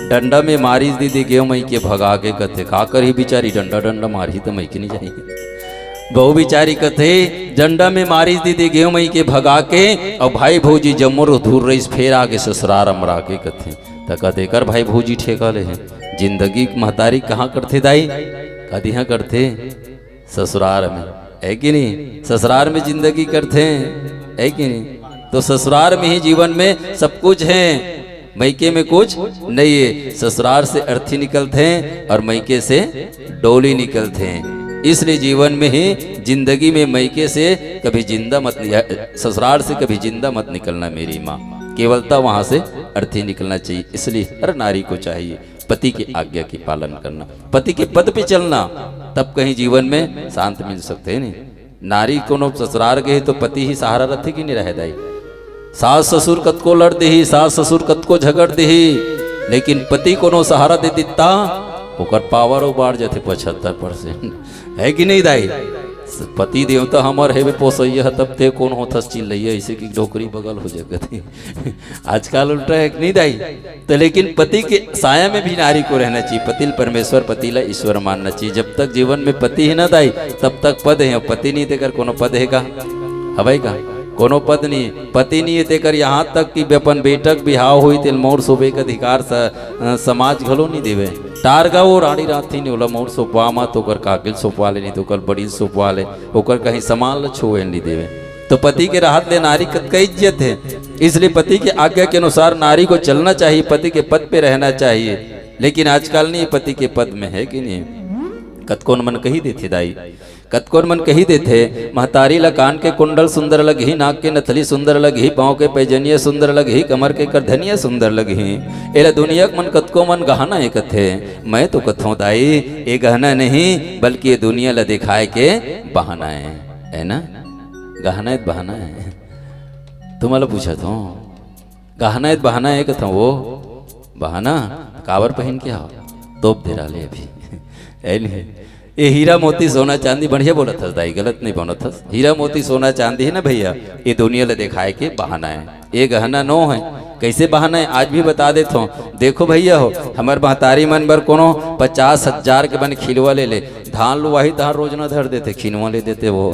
डंडा में मारी दीदी गेहूं मई के भगा के कथे का करी बिचारी, डंडा डंडा मारी तो मई के नहीं जाएगी। बहू बिचारी कथे डंडा में मारी दीदी गेहूं मई के भगा के, और भाई भौजी जमुर धूर रईस फेर आगे ससुरार अमरा के कथे तका देकर भाई भौजी ठेका ले हैं। जिंदगी महतारी कहाँ करते दाई, कदी हाँ करते ससुरार में है कि नहीं, ससुरार में जिंदगी करते हैं है कि नहीं। तो ससुरार में ही जीवन में सब कुछ है, मैके में कुछ नहीं है। ससुरार से अर्थी निकलते हैं और मैके से डोली निकलते हैं, इसलिए जीवन में ही जिंदगी में मैके से कभी जिंदा मत, ससुराल से कभी जिंदा मत निकलना मेरी माँ, केवलता वहां से अर्थी निकलना चाहिए। इसलिए हर नारी को चाहिए पति की आज्ञा की पालन करना, पति के पद पे चलना, तब कहीं जीवन में शांत मिल सकते हैं। नहीं नारी को ससुराल गए तो पति ही सहारा रथे कि नहीं रह दाई। सास ससुर कत को लड़ दही, सास ससुर कत को झगड़ दही, लेकिन पति को सहारा दे देता ओकर पावर उबार जाते 75% है कि नहीं दाई। पति देवता हमार है पोसैया तब ते कौन होथस चिल्लैया, ऐसे की डोकरी बगल हो जाती आजकल उल्टा है कि नहीं दाई। तो लेकिन पति के साया में भी नारी को रहना चाहिए, पतिल परमेश्वर पतिला ईश्वर मानना चाहिए। जब तक जीवन में पति ही ना दाई तब तक पद है, पति नहीं देकर कोनो पद है का हवाई का कोनो पद नहीं, पति नहीं तेकर यहाँ तक कि अपन बेटक बिहाव हुई तिल मोर सोबे का अधिकार समाज घलो नहीं देवे। टार का वो रानी राथी नहीं होला मोर सोपवा मा तो कर कागिल सोपवा ले नहीं तो कर बड़ी सोपवा ले होकर कहीं सामान ल छुए नहीं देवे। तो पति के राहत ले नारी का इज्जत है, इसलिए पति के आज्ञा के अनुसार नारी को चलना चाहिए, पति के पद पे रहना चाहिए। लेकिन आजकल नहीं पति के पद में है कि नहीं, कतकोन मन कही देते दाई, कतकोन मन कही देते महतारी ला कान के कुंडल सुंदर लगी, नाक के नथली सुंदर लगी, पाँव के पैजनिया सुंदर लगी, कमर के करधनिया सुंदर लगी। एला दुनिया मन कतको मन गहना है कथे, मैं तो कथों दाई ये गहना नहीं बल्कि ये दुनिया ला दिखाए के बहाना है ना, गहना है बहाना है। तुम्हारा पूछा तो गहना है बहाना है कथों, वो बहाना कावर पहन के आओ तोप दे रहा ले अभी ये हीरा मोती सोना चांदी बढ़िया बोला था दाई, गलत नहीं बोला था। हीरा मोती सोना चांदी है ना भैया, ये दुनिया ले दिखाए के बहाना है, ये गहना नो है। कैसे बहाना है आज भी बता देता हूँ। देखो भैया हो हमार महतारी मन बर कोनो 50,000 के बन खिलवा ले ले, धान लो वही धान रोज ना धर देते, खिनवा ले देते वो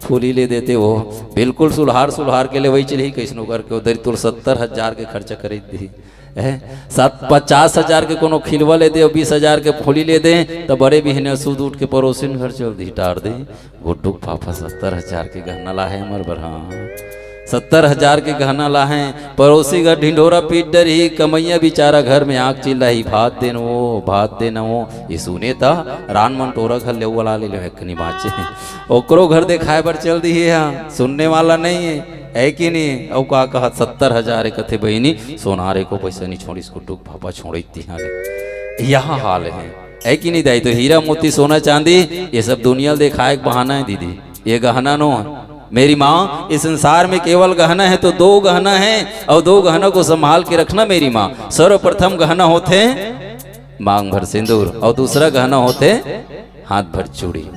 फूली ले देते वो, बिल्कुल सुलहार के ले वही चली कैसनो करके उधर तुर 70,000 के खर्चा करे दी है। 50,000 के कोनो खिलवा ले दे और 20,000 के फूली ले दे तो बड़े भी है सूद उठ के पड़ोसिन घर चल दी टार दे गुड्डू पापा 70,000 के गहना ला है हमार बर। हाँ 70,000 के गहना लाहे, पड़ोसी घर ढिंढोरा पीट डरी, कमैया बेचारा घर में आग चिल्ला ही भात देन वो ये सुने था रान मन टोरा घर ले वाला ले ले बाचे ओकरो घर दिखाए बर चल दी है, सुनने वाला नहीं है कि नहीं। और का कहा 70,000 कथे बहनी सोनारे को पैसा नहीं छोड़ी, इसको डूब पापा छोड़ी यहाँ हाल है कि नहीं दाई। तो हीरा मोती सोना चांदी ये सब दुनिया दिखाए बहाना है दीदी, ये गहना नो है। मेरी माँ इस संसार में केवल गहना है तो 2 गहना है, और 2 गहना को संभाल के रखना मेरी माँ। सर्वप्रथम गहना होते मांग भर सिंदूर, और दूसरा गहना होते हाथ भर चूड़ी।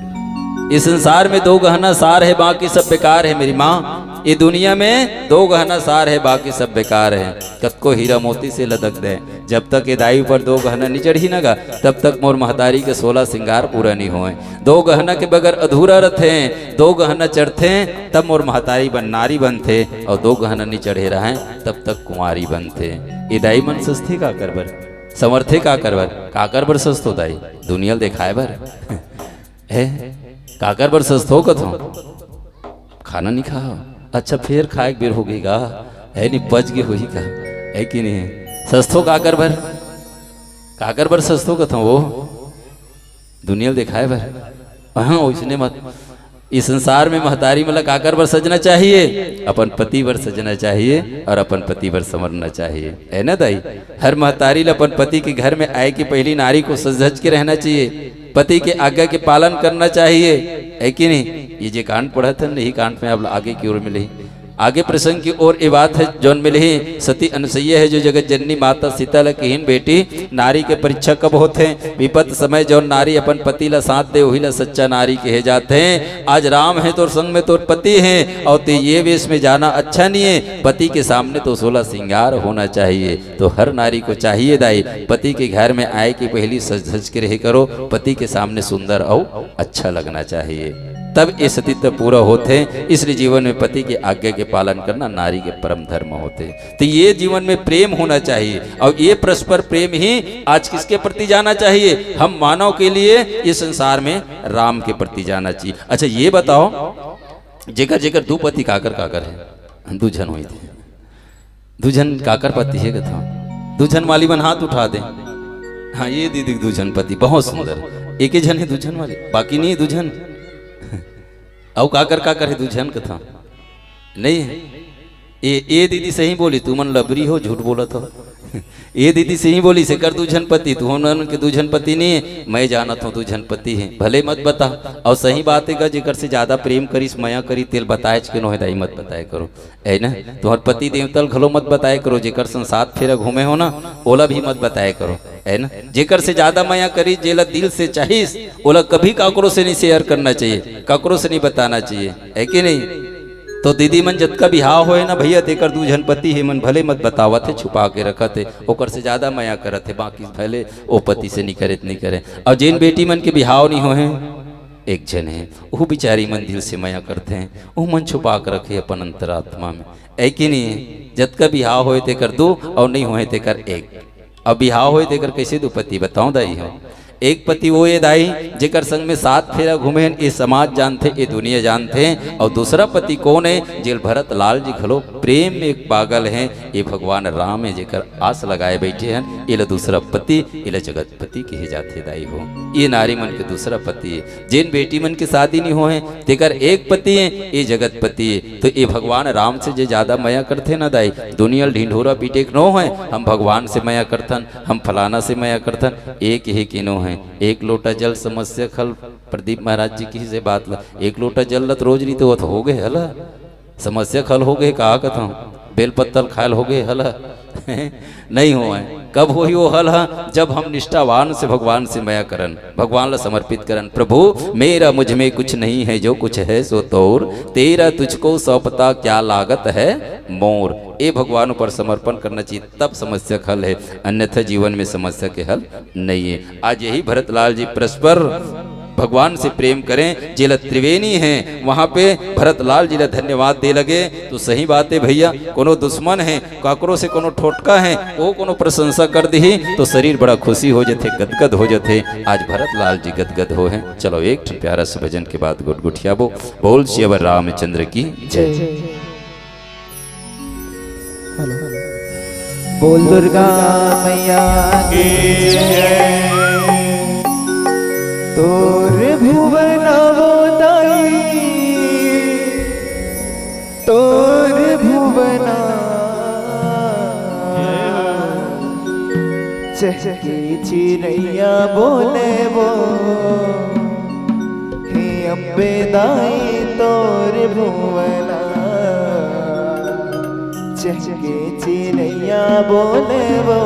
इस संसार में 2 गहना सार है, बाकी सब बेकार है मेरी माँ। ये दुनिया में 2 गहना सार है, बाकी सब बेकार है। कत को हीरा मोती से लदक दे, जब तक ये दाई पर 2 गहना नहीं चढ़ी ना गा, तब तक मोर महतारी के 16 श्रृंगार पूरा नहीं हुए। 2 गहना के बगैर अधूरा रहते, 2 गहना चढ़ते तब मोर महतारी बन नारी बनते, और 2 गहना नहीं चढ़े रहे तब तक कुंवारी बनते। ये दाई मन सस्ती का करबर, समर्थे का करबर सस्तो दाई दुनिया दिखाए बर है काकर बर सस्तो कथो खाना नहीं खाओ, अच्छा फिर खाए बेर हो गई गा है नहीं पच गई हुई का है कि नहीं। सस्तो काकर बर सस्तो कथो वो दुनिया दिखाए बर। हाँ उसने मत इस संसार में महतारी मतलब काकर बर सजना चाहिए, अपन पति बर सजना चाहिए, और अपन पति बर समरना चाहिए, है ना दाई। हर महतारी अपन पति के घर में आए कि पहली नारी को सज धज के रहना चाहिए, पति के आज्ञा के पालन करना चाहिए, है कि नहीं। ये जो कांड पढ़ा था यही कांड में अब आगे की ओर मिले, आगे प्रसंग की ओर ये बात है जौन मिले सती अनसुईया है जो जगत जननी माता सीता लकीन बेटी। नारी के परीक्षा कब होते हैं, विपत समय जौन नारी अपन पति ला साथ दे वही ला सच्चा नारी कहे जाते हैं। आज राम है तो संग में तो पति है, और ते ये वेश में जाना अच्छा नहीं है। पति के सामने तो 16 श्रृंगार होना चाहिए। तो हर नारी को चाहिए दाई पति के घर में आए कि पहली सज धज के रहे करो, पति के सामने सुंदर और अच्छा लगना चाहिए, तब ये सतीत्व पूरा होते। इसलिए जीवन में पति की आज्ञा के पालन करना नारी के परम धर्म होते। तो ये जीवन में प्रेम होना चाहिए, और ये परस्पर प्रेम ही आज किसके प्रति जाना चाहिए, हम मानव के लिए इस संसार में राम के प्रति जाना चाहिए। अच्छा ये बताओ जेकर जेकर 2 पति काकर है, 2 जन हुई थे, 2 जन काकर पति है कथा, 2 जन वाली बन हाथ उठा दे। हाँ ये दीदी 2 जन पति बहुत सुंदर, एक ही जन है 2 जन वाली, बाकी नहीं 2 जन। औ काकर है 2 जन कथा नहीं है। ये दीदी सही बोली, तू मन लबरी हो झूठ बोला था। ये दीदी सही बोली से कर 2 जन पति, तू हम के 2 जन पति नहीं है, मैं जानत हूँ 2 जन पति है, भले मत बता। और सही बात है जेकर से ज्यादा प्रेम करीस मया करी तेल बताए के नो दाई मत बताए करो, है ना। तुम्हार पति देवतल घलो मत बताए करो, जेकर संसार फेरा घूमे हो ना ओला भी मत बताए करो, है ना। जेकर से ज्यादा मया करी जेला दिल से चाहिए ओला कभी काकरो से नहीं शेयर करना चाहिए, काकरो से नहीं बताना चाहिए, है कि नहीं। तो दीदी मन जत का बिहाव होए ना भैया तेकर 2 जन पति है मन भले मत बतावत है, छुपा के रखत है, ओकर से ज्यादा मया करत है, बाकी भले ओ पति से नहीं करे। और जिन बेटी मन के बिहाव नहीं होए 1 जन है, वो बिचारी मन दिल से मया करते हैं, वो मन छुपा कर रखे अपन अंतरात्मा में, है कि नहीं। जत का बिहाव होए तेकर 2 और नहीं होए तेकर 1। अब बिहाव होए तेकर कैसे 2 पति बताओ दाई हो। एक पति वो ये दाई जेकर संग में 7 फेरा घूमे ये समाज जानते, ये दुनिया जानते हैं। और दूसरा पति कौन है, जेल भरत लाल जी खलो प्रेम में एक पागल हैं, ये भगवान राम है जेकर आस लगाए बैठे हैं। ये दूसरा पति ये जगत पति कहे जाते दाई हो। ये नारी मन के दूसरा पति है। जिन बेटी मन की शादी नहीं हो है तेकर 1 पति है, ये जगत पति है। तो ये भगवान राम से जे ज्यादा मया करते ना दाई, दुनिया ढिंढोरा पीटे नो है, हम भगवान से मया करथन, हम फलाना से मया करथन, एक ही कि नो है। 1 लोटा जल समस्या खल, प्रदीप महाराज जी की से बात ला, 1 लोटा जल लत रोज रीते वो तो हो गए हला, समस्या खल हो गए कहा कथा, बेलपत्तर खायल हो गए हला नहीं हो है। कब हो वो हल है जब हम निष्ठावान से भगवान से मया करन, भगवान ला समर्पित करन। प्रभु मेरा मुझ में कुछ नहीं है, जो कुछ है सो तोर, तेरा तुझको सौंपता क्या लागत है मोर। ये भगवान पर समर्पण करना चाहिए, तब समस्या का हल है, अन्यथा जीवन में समस्या के हल नहीं है। आज यही भरतलाल जी परस्पर भगवान से प्रेम करें। जिला त्रिवेणी है वहाँ पे भरतलाल जिला धन्यवाद दे लगे तो सही बात है भैया। कोनो दुश्मन है, काकरो से कोनो ठोटका है, वो कोनो प्रशंसा कर दी तो शरीर बड़ा खुशी हो जाते, गदगद हो जाते। आज भरतलाल जी गदगद हो हैं। चलो एक प्यारा से भजन के बाद गुटगुटिया बोल श्री रामचंद्र की जय। बोल दुर्गा मैया की तोर भुवन अवतारी तोर भुवना चहकी चिड़ैया बोले वो हे अम्बे दाई तोर भुवना चहके चिड़ैया बोले वो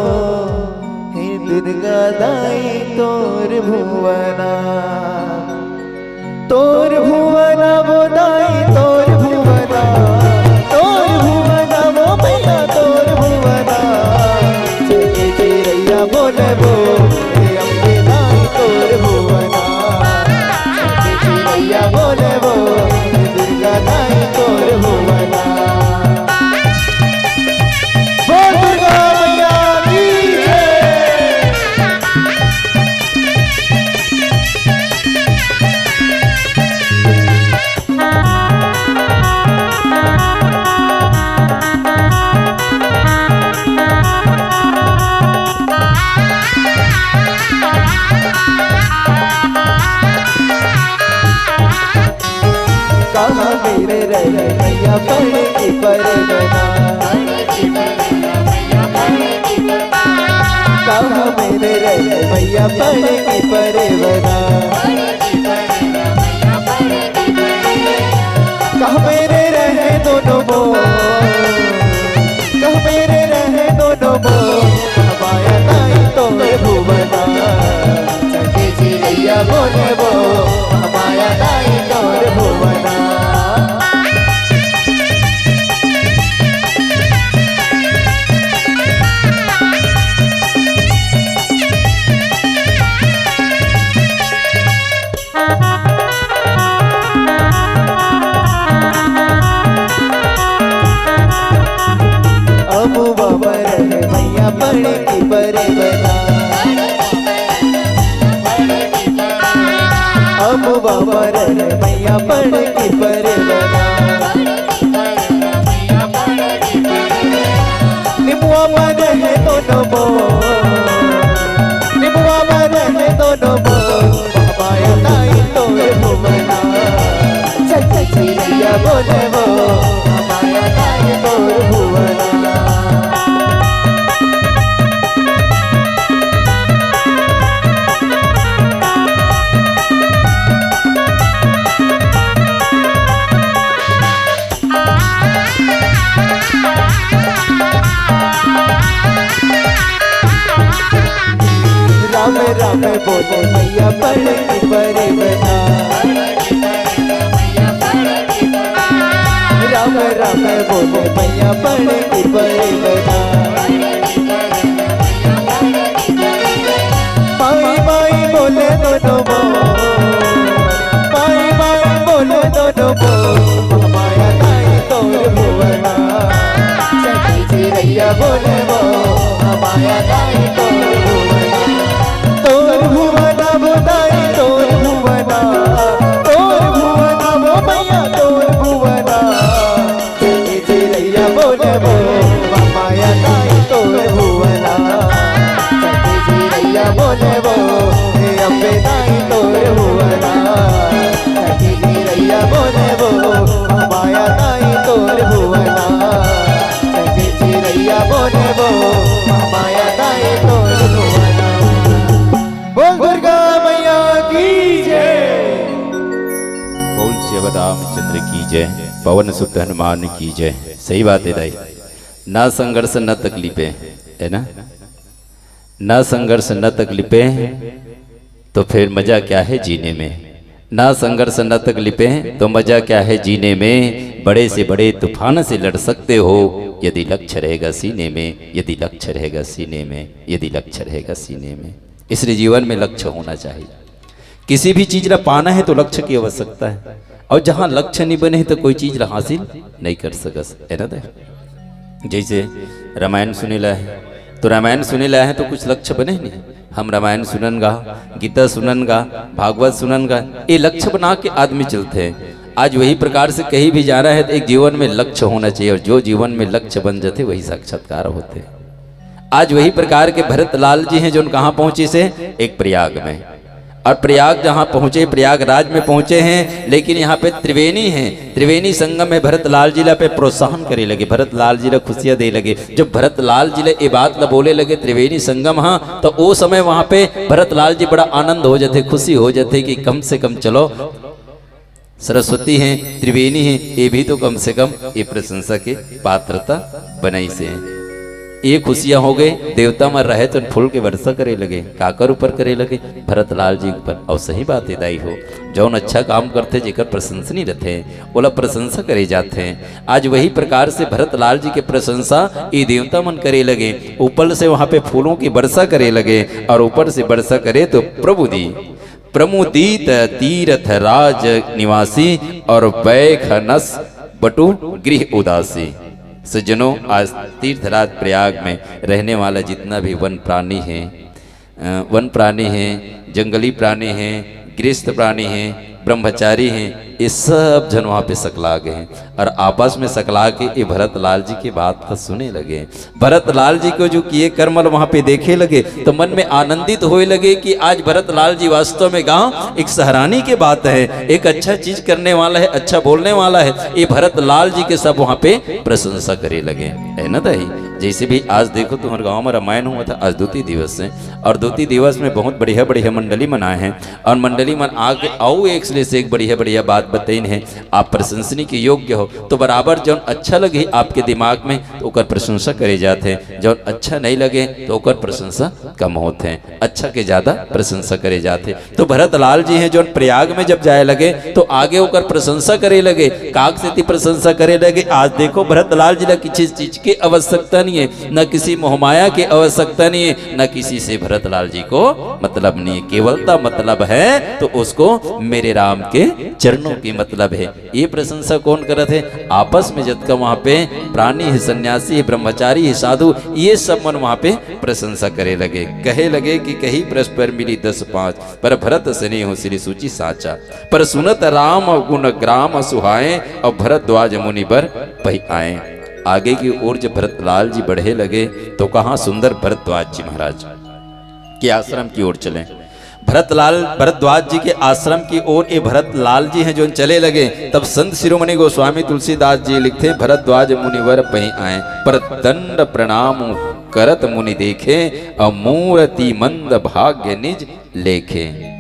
हे दुर्गा दाई तोर भुवना वो दाई तोर भुवना वो मैया तोर भुवना चहके चिड़ैया बोले वो हे अम्बे दाई तोर भुवना चहके चिड़ैया बोले वो हे दुर्गा दाई तोर भुवना कहाँ मेरे रह मैया पढ़ की परगना कहाँ मेरे रह मैया पढ़ की परगना कहाँ मेरे रहे दोनों मोर कहाँ मेरे रहे दोनों मोर माया दाई तोर भुवना चके चिड़ैया बोले वो माया दाई तोर भुवना अब बाबा रहे मैया पढ़ की परगना अब बाबा रहे मैया पढ़ की परगना निमुआ में रहे दोनों मोर निमुआ में रहे दोनों मोर माया दाई तोर भुवना चके चिड़ैया बोले वो माया दाई तोर भुवना राम राम बोले मैया पढ़ की परगना राम राम बोले मैया पढ़ की परगना माई माई बोले दोनों मोर माई माई बोले दोनों मोर माया दाई तोर भुवना चके चिड़ैया बोले वो माया दाई तोर भुवना वो दाई तोर भुवना वो मैया तोर भुवना चके चिड़ैया बोले वो माया दाई तोर भुवना चके चिड़ैया बोले वो हे अम्बे दाई तोर भुवना चके चिड़ैया बोले वो माया दाई तोर भुवना चके चिड़ैया बोले वो माया दाई तोर भुवना बोल दुर्गा मैया की जय बोल श्री रामचंद्र की जय पवन सुत हनुमान की जय। सही बात है दाई, ना संघर्ष न तकलीफें, है ना, ना संघर्ष न तकलीफें तो फिर मजा क्या है जीने में, ना संघर्ष न तकलीफें तो मजा क्या है जीने में। बड़े से बड़े तूफान से लड़ सकते हो यदि लक्ष्य रहेगा सीने में, यदि लक्ष्य रहेगा सीने में, यदि लक्ष्य रहेगा सीने में। इसलिए जीवन में लक्ष्य होना चाहिए। किसी भी चीज का पाना है तो लक्ष्य की आवश्यकता है, और जहां लक्ष्य नहीं बने तो कोई चीज हासिल नहीं कर सकस, है ना। जैसे रामायण सुनेला है तो रामायण सुनेला है तो कुछ लक्ष्य बने नहीं। हम रामायण सुनन गा, गीता सुनन गा, भागवत सुनन गा, ये लक्ष्य बना के आदमी चलते हैं। आज वही प्रकार से कहीं भी जाना है तो एक जीवन में लक्ष्य होना चाहिए, और जो जीवन में लक्ष्य बन जाते वही साक्षात्कार होते। आज वही प्रकार के भरतलाल जी हैं जो कहाँ पहुंचे से, एक प्रयाग में, और प्रयाग जहाँ पहुँचे, प्रयागराज में पहुँचे हैं, लेकिन यहाँ पे त्रिवेणी हैं, त्रिवेणी संगम में भरतलाल जिला पे प्रोत्साहन करे लगे, भरतलाल जिला खुशियाँ दे लगे। जब भरतलाल जिला ये बात ला बोले लगे त्रिवेणी संगम, हाँ, तो वो समय वहाँ पे भरतलाल जी बड़ा आनंद हो जाते, खुशी हो जाते कि कम से कम चलो सरस्वती हैं, त्रिवेणी हैं, ये भी तो कम से कम ये प्रशंसा के पात्रता बनाई से हैं। ये खुशियां हो गए, देवता मर रहे तो फूल के वर्षा करे लगे, काकर ऊपर करे लगे, भरतलाल जी ऊपर। और सही बात है दाई हो, जौन अच्छा काम करते जेकर प्रशंसनी रहते हैं ओला प्रशंसा करे जाते हैं। आज वही प्रकार से भरतलाल जी के प्रशंसा ये देवता मन करे लगे, ऊपर से वहां पे फूलों की वर्षा करे लगे, और ऊपर से वर्षा करे तो प्रमुदित तीर्थ राज निवासी और बैखनस बटु गृह उदासी। सज्जनों, आज तीर्थराज प्रयाग में रहने वाला जितना भी वन प्राणी हैं, जंगली प्राणी हैं, गृहस्थ प्राणी हैं, ब्रह्मचारी हैं, ये सब जन वहाँ पे सकला गए हैं, और आपस में सकला के ये भरतलाल जी की बात तो सुने लगे। भरतलाल जी को जो किए कर्मल वहाँ पे देखे लगे तो मन में आनंदित होए लगे कि आज भरतलाल जी वास्तव में गांव एक सराहनीय की बात है, एक अच्छा चीज करने वाला है, अच्छा बोलने वाला है। ये भरतलाल जी के सब वहाँ पे प्रशंसा करे लगे, है ना दाई। जैसे भी आज देखो तुम्हारे गांव में रामायण हुआ था, आज द्वितीय दिवस है, और द्वितीय दिवस में बहुत बढ़िया बढ़िया मंडली मनाए हैं, और मंडली मन आके आओ एक से एक बढ़िया बढ़िया बात बताइन है। आप प्रशंसनी के योग्य हो तो बराबर जौन अच्छा लगे आपके दिमाग में तो ओकर प्रशंसा करे जाते हैं, जौन अच्छा नहीं लगे तो ओकर प्रशंसा कम होते हैं, अच्छा के ज्यादा प्रशंसा करे जाते। तो भरतलाल जी हैं जौन प्रयाग में जब जाए लगे तो आगे ओकर प्रशंसा करे लगे, काग से प्रशंसा करे लगे। आज देखो भरतलाल जी किसी चीज की आवश्यकता नहीं है, न किसी मोहमाया की आवश्यकता नहीं है, न किसी से भरतलाल जी को मतलब नहीं है, केवलता मतलब है तो उसको मेरे राम के चरणों की मतलब है। ये प्रशंसा कौन करत है, आपस में जब का वहाँ पे प्राणी है, सन्यासी है, ब्रह्मचारी है, साधु, ये सब मन वहाँ पे प्रशंसा करे लगे। कहे लगे कि कहीं परस्पर मिली 10-5 पर भरत सने हो श्री सूची साचा, पर सुनत राम गुण ग्राम सुहाए और भरद्वाज मुनि बर पही आए। आगे की ओर जब भरतलाल जी बढ़े लगे तो कहाँ सुंदर भरद्वाज जी महाराज के आश्रम की ओर चले। भरद्वाज जी के आश्रम की ओर ये भरतलाल जी हैं जो चले लगे, तब संत शिरोमणि गोस्वामी तुलसीदास जी लिखते भरद्वाज मुनिवर पही आए, पर दंड प्रणाम करत मुनि देखे, अमूर्ति मंद भाग्य निज लेखे।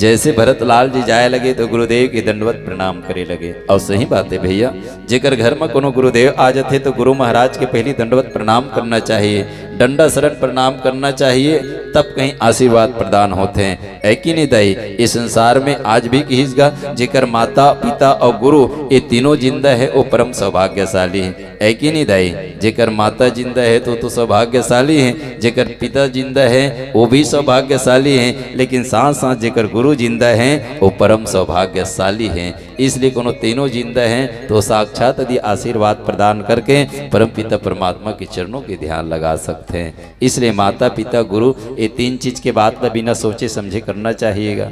जैसे भरतलाल जी जाए लगे तो गुरुदेव के दंडवत प्रणाम करे लगे। और सही बात है भैया, जेकर घर में कोनो गुरुदेव आ जाते तो गुरु महाराज के पहले दंडवत प्रणाम करना चाहिए, डंडा शरण प्रणाम करना चाहिए, तब कहीं आशीर्वाद प्रदान होते हैं, है कि नहीं दाई। इस संसार में आज भी किसका जेकर माता पिता और गुरु ये तीनों जिंदा है वो परम सौभाग्यशाली है कि नहीं दाई। जेकर माता जिंदा है तो सौभाग्यशाली है, जेकर पिता जिंदा है वो भी सौभाग्यशाली है, लेकिन साथ साथ जेकर गुरु जिंदा है वो परम सौभाग्यशाली है। इसलिए कोनो तीनों जिंदा हैं तो साक्षात यदि आशीर्वाद प्रदान करके परम पिता परमात्मा के चरणों के ध्यान लगा सकते हैं। इसलिए माता पिता गुरु ये तीन चीज के बात बिना सोचे समझे करना चाहिएगा।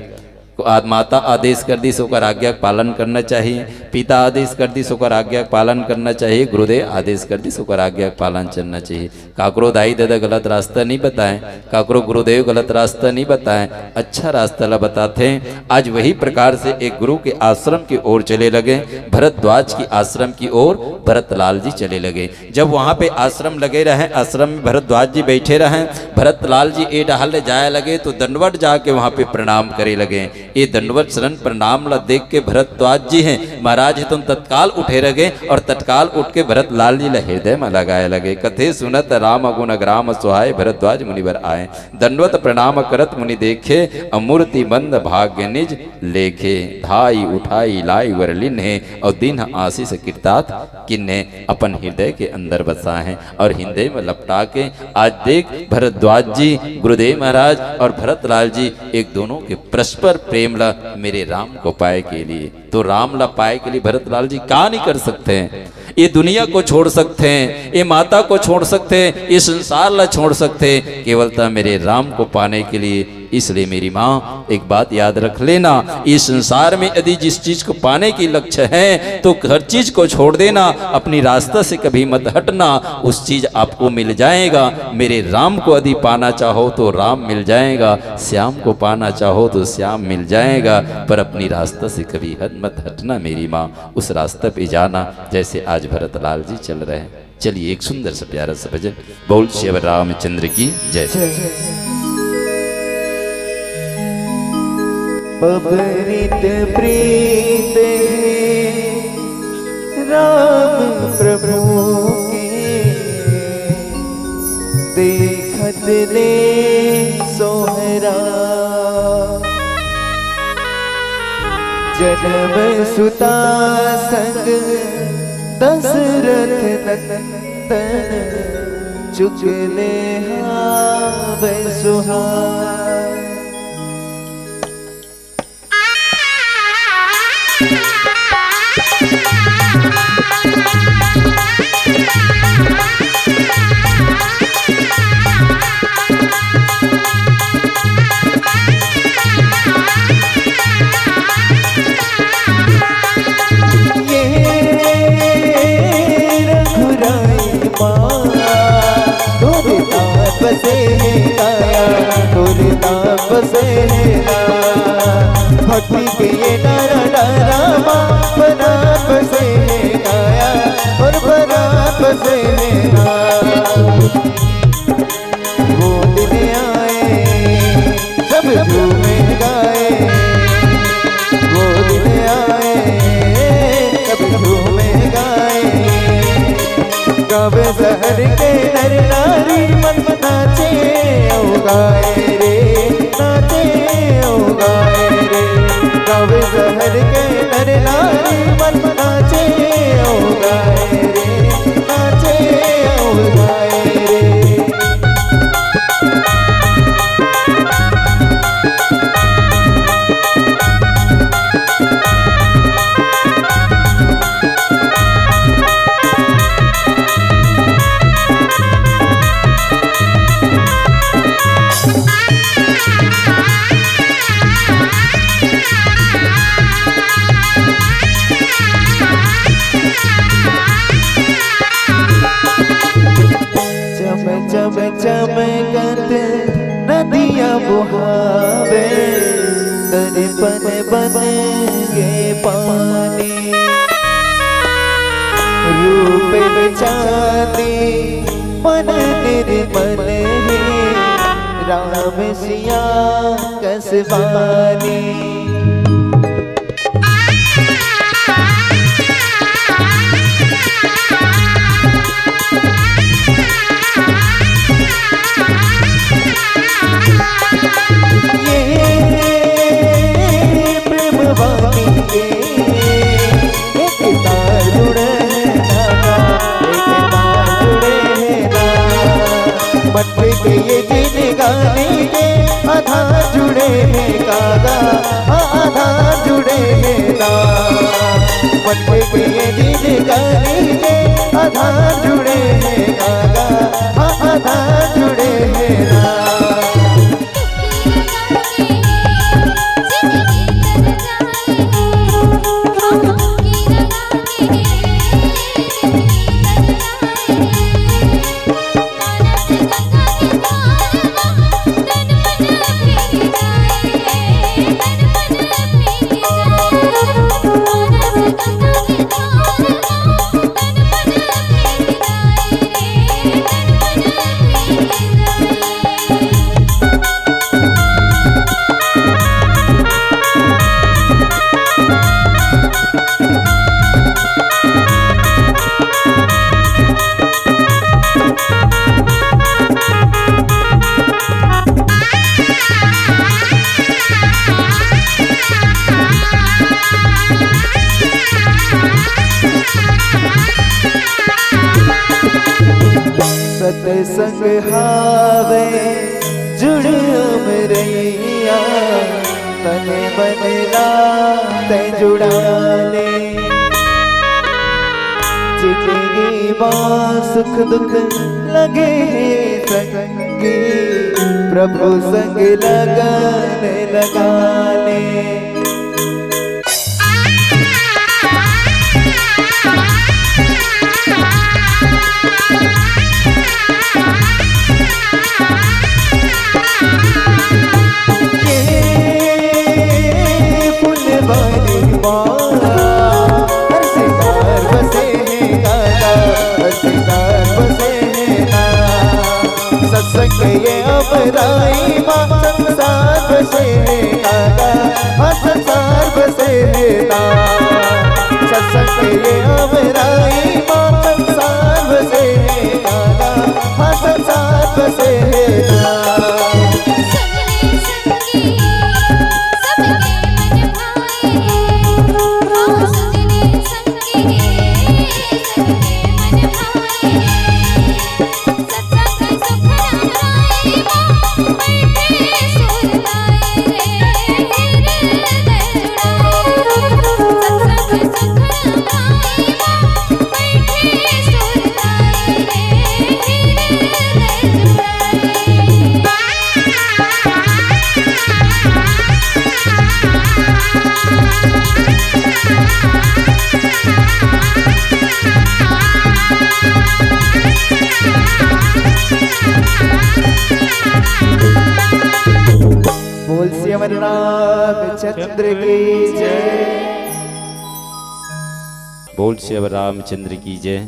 माता आदेश कर दी सोकर आज्ञा पालन करना चाहिए, पिता आदेश कर दी सोकर आज्ञा पालन करना चाहिए, गुरुदेव आदेश कर दी सोकर आज्ञा पालन चलना चाहिए। काकरो दाई दादा गलत रास्ता नहीं बताएं, काकरो गुरुदेव गलत रास्ता नहीं बताएं, अच्छा रास्ता ला बताते हैं। आज वही प्रकार से एक गुरु के आश्रम की ओर चले लगे, भरद्वाज की आश्रम की ओर भरतलाल जी चले लगे। जब वहाँ पे आश्रम लगे रहे, आश्रम में भरद्वाज जी बैठे रहे, भरतलाल जी ए डहल जाए लगे तो दंडवत जाके वहाँ पे प्रणाम करे लगे। ये दंडवत शरण प्रणाम ला देख के भरद्वाज जी हैं महाराज तुम तत्काल उठे रहे और तत्काल उठ के भरतलाल जी ला हृदय में लगाए लगे। कथे सुनत राम गुण ग्राम सुहाय, भरद्वाज मुनिवर आए, दंडवत प्रणाम करत मुनि देखे, अमूर्ति बंद भाग्य निज लेखे, धाई उठाई लाई वर लिन्हे, और दिन आशीष कीर्तात किन्ने, अपन हृदय के अंदर बसा है और हृदय में लपटा के आज देख भरद्वाज जी गुरुदेव महाराज और भरतलाल जी एक दोनों के परस्पर प्रेम ला मेरे राम को पाए के लिए, तो राम ला पाए के लिए भरतलाल जी क्या नहीं कर सकते हैं। ये दुनिया को छोड़ सकते हैं, ये माता को छोड़ सकते हैं, ये संसार ला छोड़ सकते हैं, केवलता मेरे राम को पाने के लिए इसलिए मेरी माँ एक बात याद रख लेना, इस संसार में यदि जिस चीज को पाने की लक्ष्य है तो हर चीज को छोड़ देना, अपनी रास्ता से कभी मत हटना, उस चीज आपको मिल जाएगा। मेरे राम को यदि पाना चाहो तो राम मिल जाएगा, श्याम को पाना चाहो तो श्याम मिल जाएगा, पर अपनी रास्ता से कभी मत हटना मेरी माँ, उस रास्ते पे जाना जैसे आज भरतलाल जी चल रहे हैं। चलिए एक सुंदर सा प्यारा सा भजन, बोल शिव रामचंद्र की जय। पबनित प्रीत राम प्रभु के, देखत ले सोहरा, जन्म सुता संग दशरथ नंदन, चुगले हाव सुहार। भक्ति के ये डरा डरा बरात बसे गाया और बरात बसे वो दिन आए सब झूमे गाए, वो दिन आए सब झूमे गाए, गावे शहर के नर नारी मन नाचे ओ गाए रे, नाचे ओ गाए रे, गावे शहर के नर नारी मन नाचे ओ गाए रे, नाचे ओ गाए रे। चम चमकत नदियाँ बुहावे, दर्पण बन गे पानी, रूप चांदी मन निर्मल है, राम सिया कसवानी। मट्टी के ये जिन गाने के आधार जुड़े हैं कागा, आधार जुड़े हैं ना, मट्टी के ये जिन गाने के आधार जुड़े हैं कागा, आधार जुड़े हैं ना। सत्संग हावे जुड़ अमरैया, तने मन राते जुड़ा ले, जिंदगी माँ सुख दुख लगे संगी, प्रभु संग लगन लगाने। ये अमराई माँ संसार बसे काका, हाँ संसार बसे ना। सत्संग ये अमराई माँ संसार बसे काका, हाँ संसार बसे ना। बोल श्री अमरनाथ चंद्र की जय। बोल श्री रामचंद्र की जय,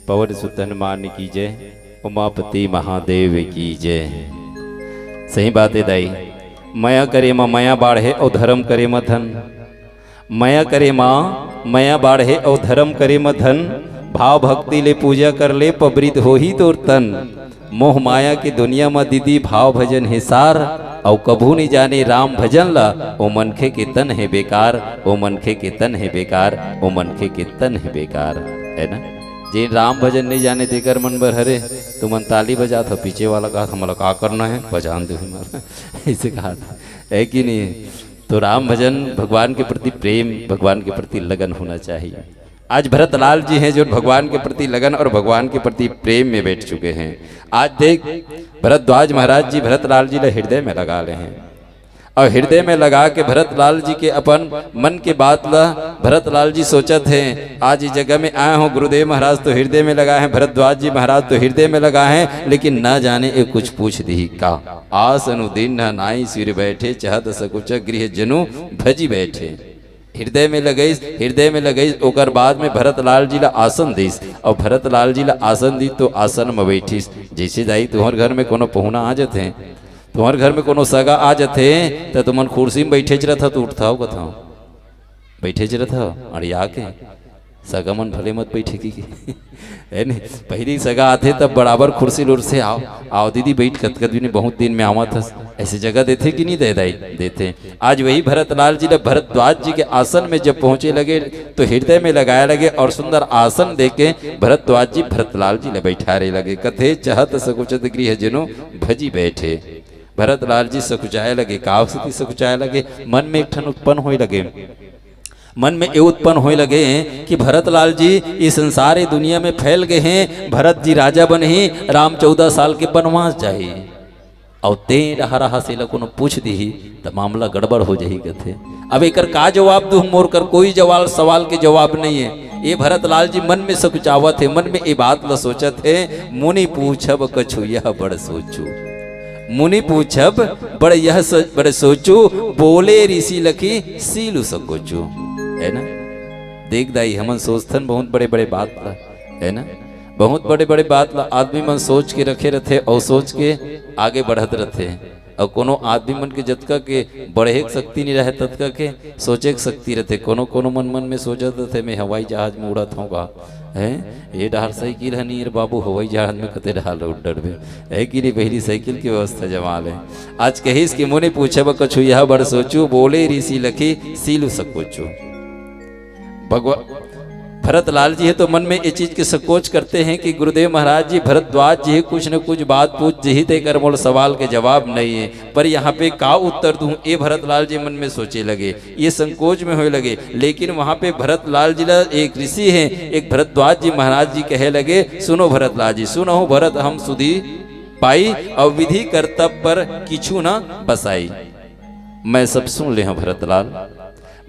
पवन सुत हनुमान की जय, उमापति महादेव की जय। सही बात है दाई, मया करे माँ मया बाढ़े और धर्म करे म धन। मया करे माँ मया बाढ़े और धर्म करे म धन। भाव भक्ति ले पूजा कर ले पबृत हो ही तोर तन। मोह माया की दुनिया में दीदी भाव भजन है सार। और कभू नहीं जाने राम भजन ला, ओ मनखे के तन है बेकार। ओ मनखे के तन है बेकार, ओ मनखे के तन है बेकार, है ना। जे राम भजन नहीं जाने देकर मन भर हरे, तो मन ताली बजा था, पीछे वाला कहा था मतलब का करना है बजान दो ऐसे कहा था, है कि नहीं। तो राम भजन, भगवान के प्रति प्रेम, भगवान के प्रति लगन होना चाहिए। आज भरतलाल जी हैं जो भगवान के प्रति लगन और भगवान के प्रति प्रेम में बैठ चुके हैं। आज देख भरद्वाज महाराज जी भरतलाल जी ने हृदय में लगा ले हैं, और हृदय में लगा के भरतलाल जी के अपन मन के बात ला भरतलाल जी सोचत हैं। आज इस जगह में आए हो, गुरुदेव महाराज तो हृदय में लगा है, भरद्वाज जी महाराज तो हृदय में लगा है, लेकिन न जाने ये कुछ पूछ दी का। आस अनुदीन न नाई सिर बैठे, चाहत सकुच गृह जनु भजी बैठे। हृदय में लगईस, हृदय में लगईस, ओकर बाद में भरतलाल जी ला आसन दीस, और भरतलाल जी ला आसन दी तो आसन में बैठीस। जैसे जाई तुम्हारे घर में कोनो पहुना आ जाते हैं, तुम्हारे घर में कोनो सगा आ जाते हैं, तो तुमन कुर्सी में बैठे च रहा तो उठता हो कथा बैठे च रहा अरे आके सगा मन भले मत बैठे की है नहीं। पहली सगा आते तब बराबर कुर्सी लुर से आओ आओ दीदी बैठ कत भी नहीं, बहुत दिन में आवा था, ऐसी जगह देते कि नहीं देते। आज वही भरतलाल जी ने भरद्वाज जी के आसन में जब पहुंचे लगे तो हृदय में लगाया लगे, और सुंदर आसन देके भरद्वाज जी भरतलाल जी ने बैठारे लगे। कथे चाहत सकुचत गृह जनो भजी बैठे। भरतलाल जी सकुचाए लगे, काव से सकुचाए लगे, मन में एक ठन उत्पन्न होए लगे, मन में ये उत्पन्न होने लगे कि भरतलाल जी इस संसारी दुनिया में फैल गए हैं। भरत जी राजा बने हैं, राम 14 साल के वनवास जाए, और ते रहा से कोनो पूछ दी तो मामला गड़बड़ हो जाही कथे। अब एक का जवाब दू, मोर कर कोई जवाब सवाल के जवाब नहीं है। ये भरतलाल जी मन में सकुचावत है, मन में ये बात ल सोचत है। मुनि पूछब कछु यह बड़ सोचू, मुनि पूछब बड़ सोचू, बोले ऋषि लखी सीलू सकोचू, है ना। देख दाई हमन सोचथन बहुत बड़े बड़े बात ला, है ना, बहुत बड़े बड़े बात ला आदमी मन सोच के रखे रहते और सोच के आगे बढ़त रहते। और कोनो आदमी मन के जतका के बढ़े के शक्ति नहीं रहे ततका के सोचे के शक्ति रहते। कोनो कोनो मन में सोचत रहते मैं हवाई जहाज में उड़त हूँ का है, ये डहार साइकिल है नहीं रे बाबू, हवाई जहाज में कते डहाल डर है कि नहीं। पहली साइकिल की व्यवस्था जमाल है। आज कहीस कि मुनि पूछब कछु यह बड़ सोचू, बोले ऋषि लखी सीलू सकोचू। भगवान भरतलाल जी है तो मन में ये चीज के संकोच करते हैं कि गुरुदेव महाराज जी भरद्वाज जी कुछ न कुछ बात पूछ जी ते कर मोल सवाल के जवाब नहीं है, पर यहाँ पे का उत्तर दूं ये भरतलाल जी मन में सोचे लगे, ये संकोच में होने लगे। लेकिन वहाँ पे भरतलाल जी एक ऋषि हैं, एक भरद्वाज जी महाराज जी कहे लगे सुनो भरतलाल जी, सुनो भरत हम सुधी पाई और विधि कर्तव्य पर किछु न बसाई। मैं सब सुन ले हूं भरतलाल,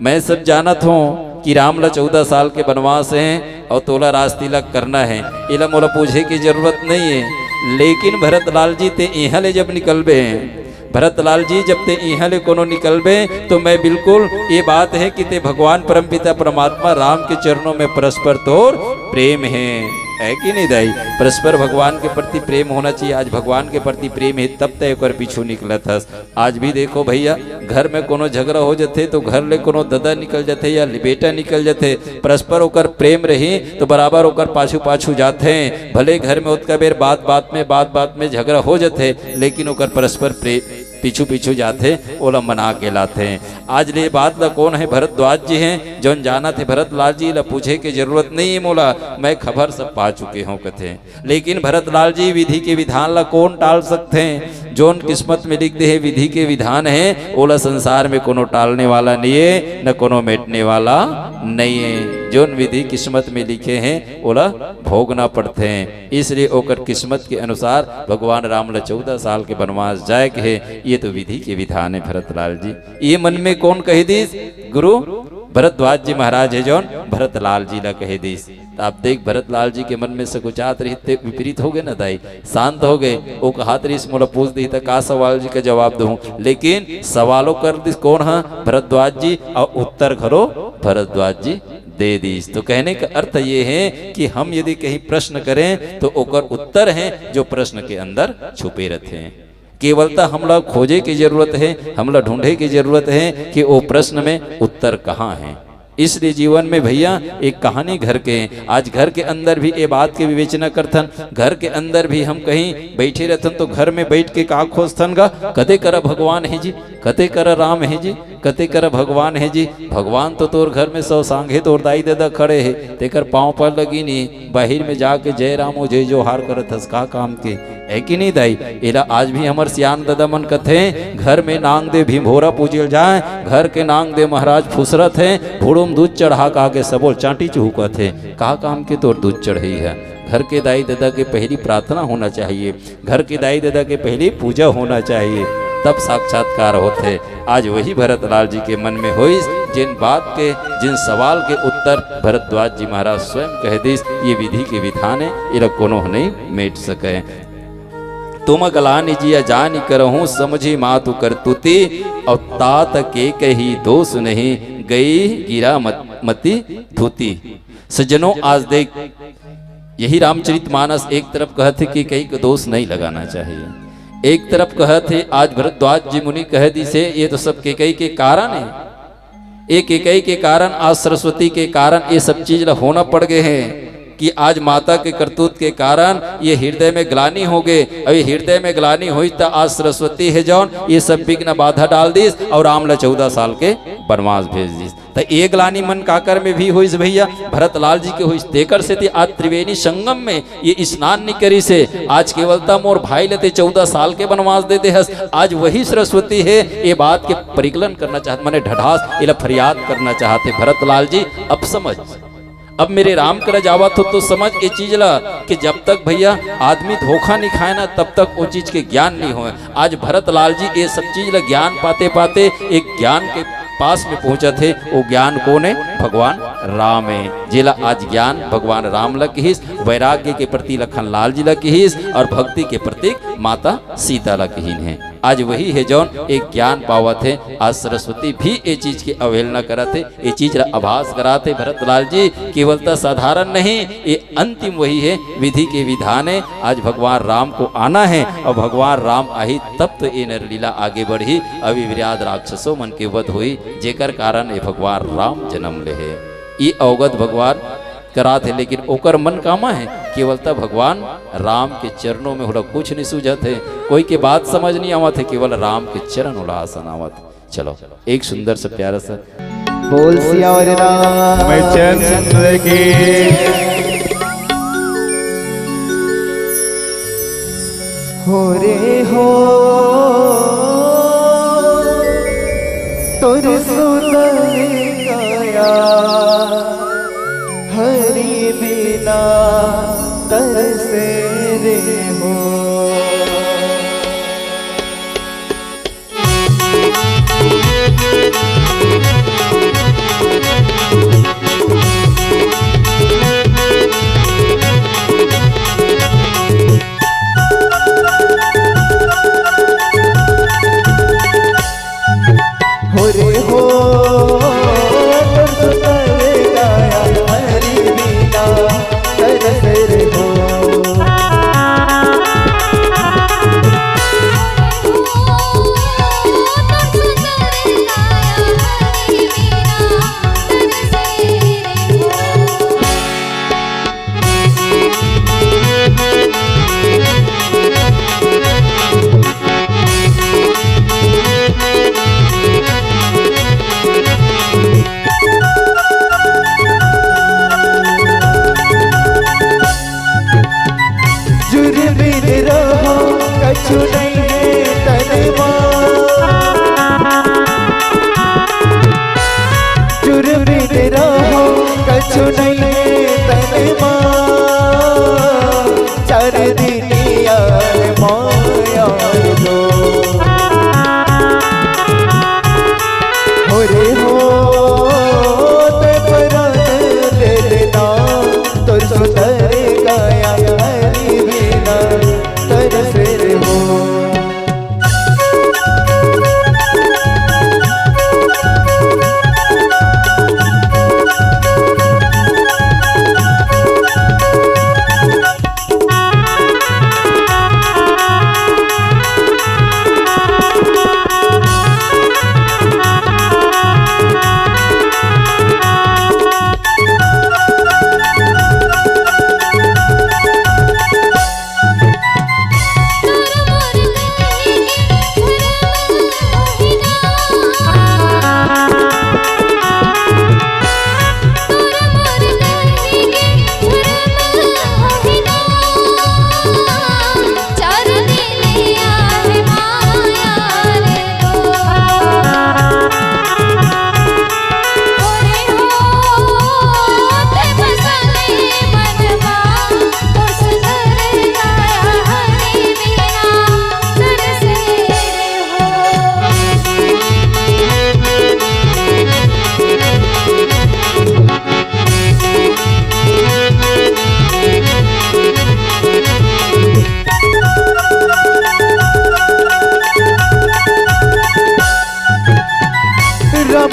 मैं सब जानत हूँ कि रामला 14 साल के वनवास हैं और तोला राज तिलक करना है, इला मोला पूछे की जरूरत नहीं है। लेकिन भरतलाल जी ते यहाँ ले जब निकलबे हैं, भरतलाल जी जब ते यहाँ ले कोनो निकलबे तो मैं बिल्कुल ये बात है कि ते भगवान परमपिता परमात्मा राम के चरणों में परस्पर तोर प्रेम है कि नहीं दाई? परस्पर भगवान के प्रति प्रेम होना चाहिए। आज भगवान के प्रति प्रेम है तब तय कर पीछू निकला था। आज भी देखो भैया, घर में कोनो झगड़ा हो जाते तो घर ले कोनो ददा निकल जाते या बेटा निकल जाते, परस्पर होकर प्रेम रही तो बराबर होकर पाछू पाछू जाते हैं। भले घर में उतका बेर बात बात में झगड़ा हो जाते, लेकिन होकर परस्पर प्रेम पीछू पीछू जाते ओला मना के लाते हैं। आज ले बात ला कौन है? भरद्वाज जी हैं, जौन जाना थे भरतलाल जी ला पूछे की जरूरत नहीं है मोला, मैं खबर सब पा चुके हूँ कथे। लेकिन भरतलाल जी विधि के विधान ला कौन टाल सकते हैं? जौन किस्मत में लिख दे है विधि के विधान है, ओला संसार में कोनो टालने वाला नहीं है, न कोनो मेटने वाला नहीं है। जौन विधि किस्मत में लिखे हैं ओला भोगना पड़ते हैं। इसलिए ओकर किस्मत के अनुसार भगवान राम ला 14 साल के वनवास जाए के है, ये तो विधि के विधान है भरतलाल जी। ये मन में कौन कह दीस? गुरु भरद्वाज जी महाराज है जौन भरतलाल जी ला कह दीस। तो आप देख भरतलाल जी के मन में सकुचात रहते विपरीत हो गए ना दाई, शांत हो गए। वो कहा इस मोला पूछ दी था का सवाल जी का जवाब दूं, लेकिन सवालों कर दिस कौन है? भरद्वाज जी, और उत्तर करो भरद्वाज जी दे दीस। तो कहने का अर्थ ये है कि हम यदि कहीं प्रश्न करें तो ओकर उत्तर हैं जो प्रश्न के अंदर छुपे रहते हैं। केवलता हमला खोजे की जरूरत है, हमला ढूंढे की जरूरत है कि वो प्रश्न में उत्तर कहाँ है। इसलिए जीवन में भैया एक कहानी घर के, आज घर के अंदर भी ये बात के विवेचना करथन। घर के अंदर भी हम कहीं बैठे रहथन तो घर में बैठ के का खोजथन गा? कते कर भगवान है जी, कते कर राम है जी, कते कर भगवान है जी। भगवान तो तोर घर में 100 सांगे तोर दाई दादा खड़े है, तेकर पाँव पर लगी नहीं, बाहर में जाके जय रामो जय जोहार करत हस का काम के है कि नहीं दाई? एला आज भी हमार सियान दादा मन कथे घर में नांग दे भीमभोरा पूजल जाए, घर के नांग दे महाराज फुसरत है, भूड़ो दूध चढ़ा का के सबोल चाटी चूकत है। का काम के तोर दूध चढ़ी है? घर के दाई दादा के पहली प्रार्थना होना चाहिए, घर के दाई दादा के पहली पूजा होना चाहिए, तब साक्षात्कार होते। आज वही भरतलाल जी के मन में हुई, जिन बात के जिन सवाल के उत्तर भरद्वाज जी महाराज स्वयं कह दिस, ये विधि के विधान है, ये कोनो नहीं मेट सके। तुम गलानी जिया जानी करहूँ समझी मातु करतुति, और तात के कही दोष नहीं गई गिरा मति धुति। सज्जनों आज देख, यही रामचरितमानस एक तरफ कहते कि कहीं को दोष नहीं लगाना चाहिए, एक तरफ कहते आज भरद्वाज जी मुनि कह दी से ये तो सब केकई के कारण है, एक केकई के कारण आज सरस्वती के कारण ये सब चीज होना पड़ गए हैं कि आज माता के करतूत के कारण ये हृदय में ग्लानि हो गए। अभी हृदय में ग्लानि हुई तो आज सरस्वती है जौन ये सब विघ्न बाधा डाल दीस और राम ला 14 साल के वनवास भेज दीस। तो एक ग्लानि मन काकर में भी हुई भैया भरतलाल जी के हुई तेकर से थी। आज त्रिवेणी संगम में ये स्नान नहीं करी से आज केवलता मोर भाई लेते 14 साल के वनवास देते हस। आज वही सरस्वती है ये बात के परिकलन करना चाहते, मैंने ढढ़ास इला फरियाद करना चाहते भरतलाल जी। अब समझ, अब मेरे राम कर जावा तो समझ ये चीज ला कि जब तक भैया आदमी धोखा नहीं खाए ना तब तक वो चीज के ज्ञान नहीं हो। आज भरतलाल जी ये सब चीज ला ज्ञान पाते पाते एक ज्ञान के पास में पहुंचा थे। वो ज्ञान कौन है? भगवान राम है। जिला आज ज्ञान भगवान राम ला किहिस, वैराग्य के प्रति लखन लाल जी ला किहिस और भक्ति के प्रतीक माता सीता ला किहिन है। आज वही है जौन एक ज्ञान पावत है। आज सरस्वती भी ये चीज की अवहेलना कराते, ये चीज आभास कराते। भरतलाल जी केवलता साधारण नहीं, ये अंतिम वही है विधि के विधान है। आज भगवान राम को आना है और भगवान राम आई तब तो ये नरलीला आगे बढ़ी। अभी विराट राक्षसों मन के वध हुई जेकर कारण ये भगवान राम जन्म ले है। ये अवगत भगवान करा थे, लेकिन ओकर मन कामा है केवलता भगवान राम के चरणों में होला कुछ नहीं सूझत है। कोई के बात समझ नहीं आवत है, केवल राम के चरण होला आसन आवत। चलो एक सुंदर सा प्यारा सा बोल सिया और रामचंद्र की। हो रे हो तुर सुनर गया हरि बिना तरसे रे हो।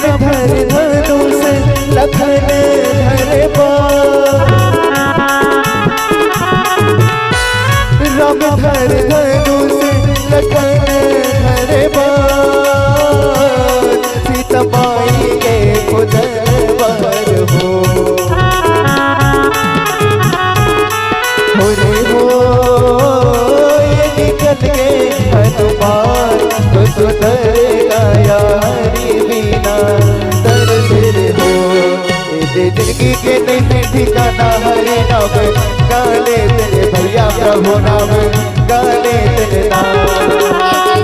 धर धनुष लखन धर बाण राम धर धनुष लखन धर बाण सीता माई के खुदवर हो रे हो ये निकल गए हनुमान तो सुंदर गाया हरि बीना दर सिर हो ये जिंदगी के नहीं ठिकाना हरे नाम गाले तेरे भैया प्रभु नाम गाले तेरे नाम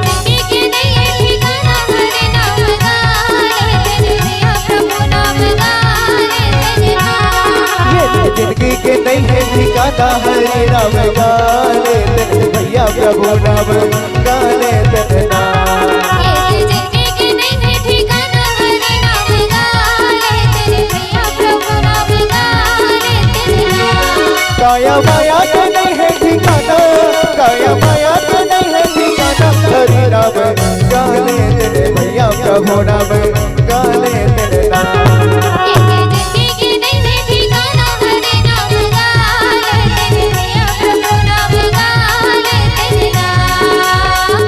जिंदगी के नहीं ठिकाना हरे नाम गाले तेरे भैया प्रभु नाम गाले तेरे नाम ये जिंदगी के नहीं है ठिकाना हरे राम गाले तेरे भैया प्रभु नाम गाले तेरे नाम जिंदगी के नहीं ठिकाना हरे नाम गाले तेरे भैया प्रभु नाम गाले तेरे नाम काया माया तो नहीं है ठिकाना काया माया तो नहीं है ठिकाना हरे राम गाले तेरे भैया प्रभु नाम गाले तेरे नाम जिंदगी के नहीं ठिकाना हरे नाम गाले तेरे भैया प्रभु नाम गाले तेरे नाम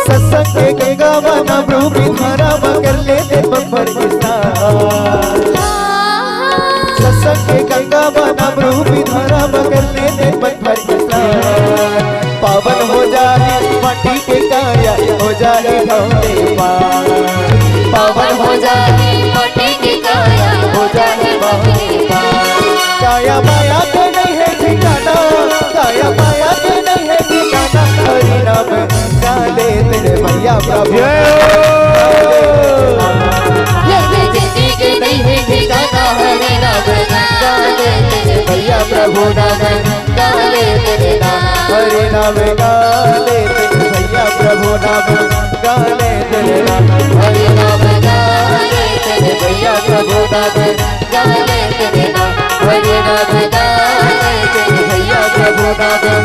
सत्संग के गावना प्रभु धारा मगर लेते बब्बर सत्संग के गंगा बना प्रभु धारा मगर लेते बब्बर पावन हो जाए माटी के काया हो जाए भवने पार पावन हो जाए मोटे की काया हो जाए भवने पार काया माया तो नहीं है ठिकाना काया माया तो नहीं है ठिकाना हरि नाम गाले तेरे भैया प्रभु जिंदगी के नहीं ठिकाना हरे नाम गाले तेरे भैया प्रभु नाम गाले तेरे नाम हरे नाम गाले तेरे भैया प्रभु नाम गाले तेरे नाम हरे नाम गाले तेरे भैया प्रभु नाम गाले तेरे नाम हरे नाम गाले तेरे भैया प्रभु नाम